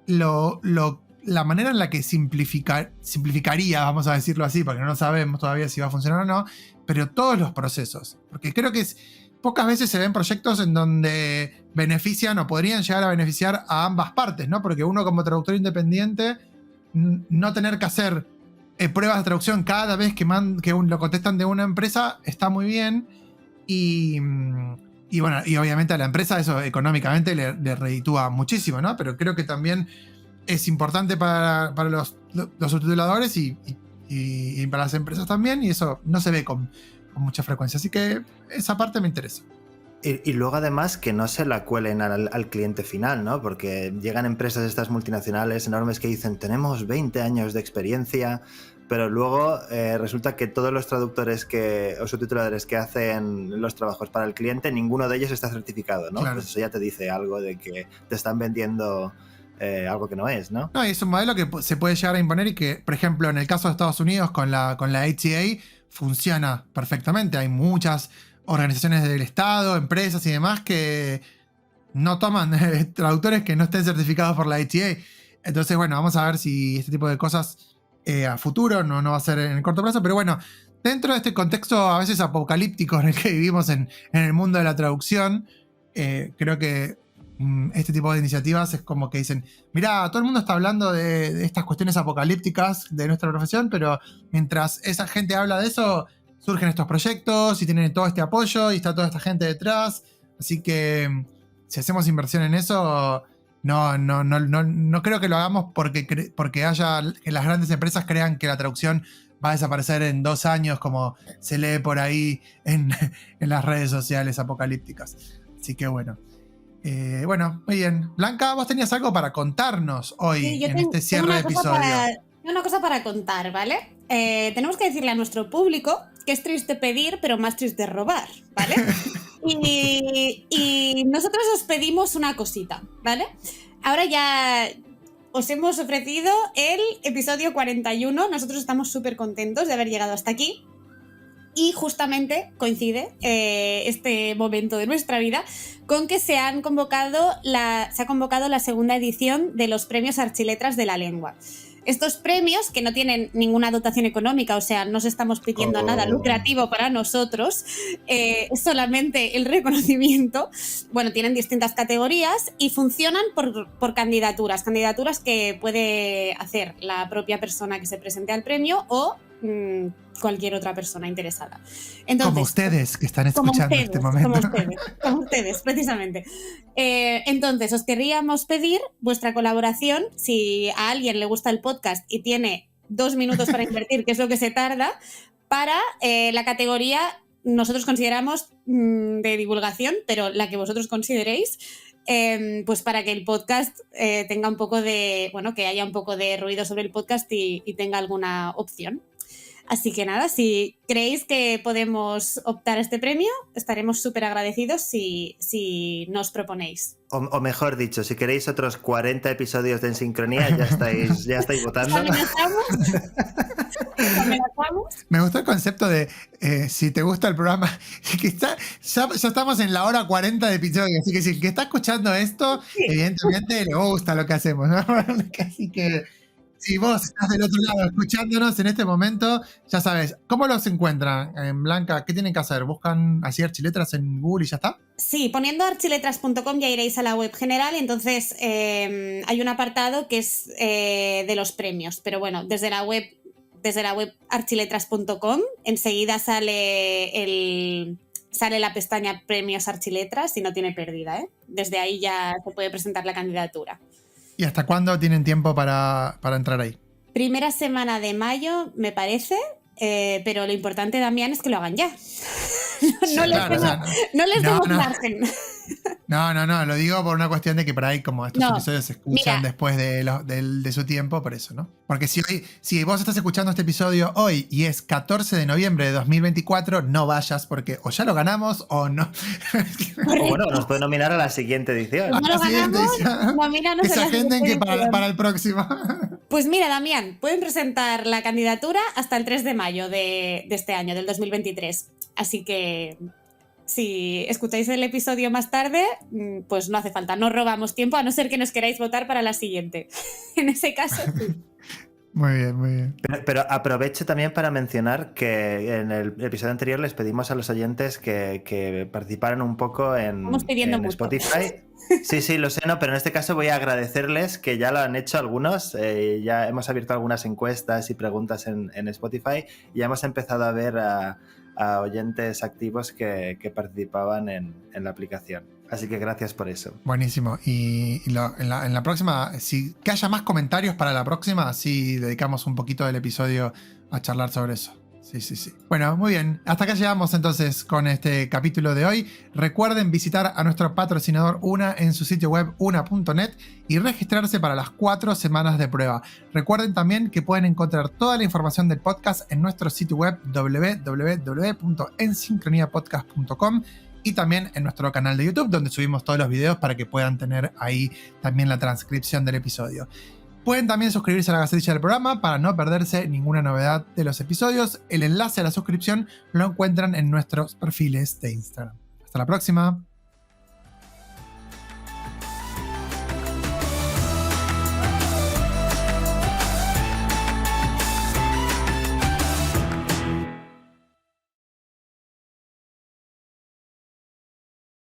la manera en la que simplificaría, vamos a decirlo así, porque no sabemos todavía si va a funcionar o no, pero todos los procesos. Porque creo que pocas veces se ven proyectos en donde benefician o podrían llegar a beneficiar a ambas partes, ¿no? Porque uno como traductor independiente, no tener que hacer pruebas de traducción cada vez que lo contestan de una empresa está muy bien. Y bueno, y obviamente a la empresa eso económicamente le reditúa muchísimo, ¿no? Pero creo que también es importante para los subtituladores y para las empresas también, y eso no se ve con mucha frecuencia. Así que esa parte me interesa. Y luego además que no se la cuelen al cliente final, ¿no? Porque llegan empresas estas multinacionales enormes que dicen tenemos 20 años de experiencia, pero luego resulta que todos los traductores o subtituladores que hacen los trabajos para el cliente, ninguno de ellos está certificado, ¿no? Claro. Pues eso ya te dice algo de que te están vendiendo algo que no es, ¿no? No, y es un modelo que se puede llegar a imponer y que, por ejemplo, en el caso de Estados Unidos con la ATA funciona perfectamente. Hay muchas organizaciones del Estado, empresas y demás que no toman traductores que no estén certificados por la ATA. Entonces, bueno, vamos a ver si este tipo de cosas a futuro no va a ser en el corto plazo, pero bueno, dentro de este contexto a veces apocalíptico en el que vivimos en el mundo de la traducción, creo que este tipo de iniciativas es como que dicen, mirá, todo el mundo está hablando de estas cuestiones apocalípticas de nuestra profesión, pero mientras esa gente habla de eso, surgen estos proyectos y tienen todo este apoyo y está toda esta gente detrás. Así que si hacemos inversión en eso, no creo que lo hagamos porque que las grandes empresas crean que la traducción va a desaparecer en 2 años, como se lee por ahí en las redes sociales apocalípticas. Así que bueno. Bueno, muy bien. Blanca, vos tenías algo para contarnos hoy, sí, en este cierre de episodio. Una cosa para contar, ¿vale? Tenemos que decirle a nuestro público que es triste pedir, pero más triste robar, ¿vale? y nosotros os pedimos una cosita, ¿vale? Ahora ya os hemos ofrecido el episodio 41. Nosotros estamos súper contentos de haber llegado hasta aquí. Y justamente coincide este momento de nuestra vida con que se ha convocado la segunda edición de los premios Archiletras de la Lengua. Estos premios, que no tienen ninguna dotación económica, o sea, no os estamos pidiendo nada lucrativo para nosotros, es solamente el reconocimiento. Bueno, tienen distintas categorías y funcionan por candidaturas que puede hacer la propia persona que se presente al premio o cualquier otra persona interesada. Entonces, como ustedes que están escuchando en este momento. Como ustedes, precisamente. Entonces, os querríamos pedir vuestra colaboración. Si a alguien le gusta el podcast y tiene 2 minutos para invertir, que es lo que se tarda, para la categoría, nosotros consideramos de divulgación, pero la que vosotros consideréis, pues para que el podcast tenga un poco de, bueno, que haya un poco de ruido sobre el podcast y tenga alguna opción. Así que nada, si creéis que podemos optar a este premio, estaremos súper agradecidos si nos proponéis. O mejor dicho, si queréis otros 40 episodios de En Sincronía, ya estáis votando. ¿Amenazamos? Me gustó el concepto de si te gusta el programa, que ya estamos en la hora 40 de episodio, así que si el que está escuchando esto, sí, evidentemente le gusta lo que hacemos, ¿no? Así que si vos estás del otro lado escuchándonos en este momento, ya sabes, ¿cómo los encuentran? Blanca, ¿qué tienen que hacer? ¿Buscan así archiletras en Google y ya está? Sí, poniendo archiletras.com ya iréis a la web general y entonces hay un apartado que es de los premios, pero bueno, desde la web archiletras.com enseguida sale la pestaña Premios Archiletras y no tiene pérdida, ¿eh? Desde ahí ya se puede presentar la candidatura. ¿Y hasta cuándo tienen tiempo para entrar ahí? Primera semana de mayo, me parece, pero lo importante, Damián, es que lo hagan ya. No les demos margen. No, lo digo por una cuestión de que por ahí como estos episodios se escuchan después de su tiempo, por eso, ¿no? Porque si vos estás escuchando este episodio hoy y es 14 de noviembre de 2024, no vayas porque o ya lo ganamos o no. O bueno, nos puede nominar a la siguiente edición. No lo ganamos, nomínanos que se agenden que para el próximo. Pues mira, Damián, pueden presentar la candidatura hasta el 3 de mayo de este año, del 2023. Así que si escucháis el episodio más tarde, pues no hace falta, no robamos tiempo, a no ser que nos queráis votar para la siguiente. En ese caso, sí. Muy bien, muy bien. Pero aprovecho también para mencionar que en el episodio anterior les pedimos a los oyentes que participaran un poco en Spotify. Sí, lo sé, no, pero en este caso voy a agradecerles que ya lo han hecho algunos. Ya hemos abierto algunas encuestas y preguntas en Spotify y ya hemos empezado a ver a oyentes activos que participaban en la aplicación. Así que gracias por eso. Buenísimo. Y en la próxima, que haya más comentarios para la próxima, así dedicamos un poquito del episodio a charlar sobre eso. Sí. Bueno, muy bien. Hasta acá llegamos entonces con este capítulo de hoy. Recuerden visitar a nuestro patrocinador UNA en su sitio web una.net y registrarse para las 4 semanas de prueba. Recuerden también que pueden encontrar toda la información del podcast en nuestro sitio web www.ensincroniapodcast.com y también en nuestro canal de YouTube, donde subimos todos los videos para que puedan tener ahí también la transcripción del episodio. Pueden también suscribirse a la gacetilla del programa para no perderse ninguna novedad de los episodios. El enlace a la suscripción lo encuentran en nuestros perfiles de Instagram. Hasta la próxima.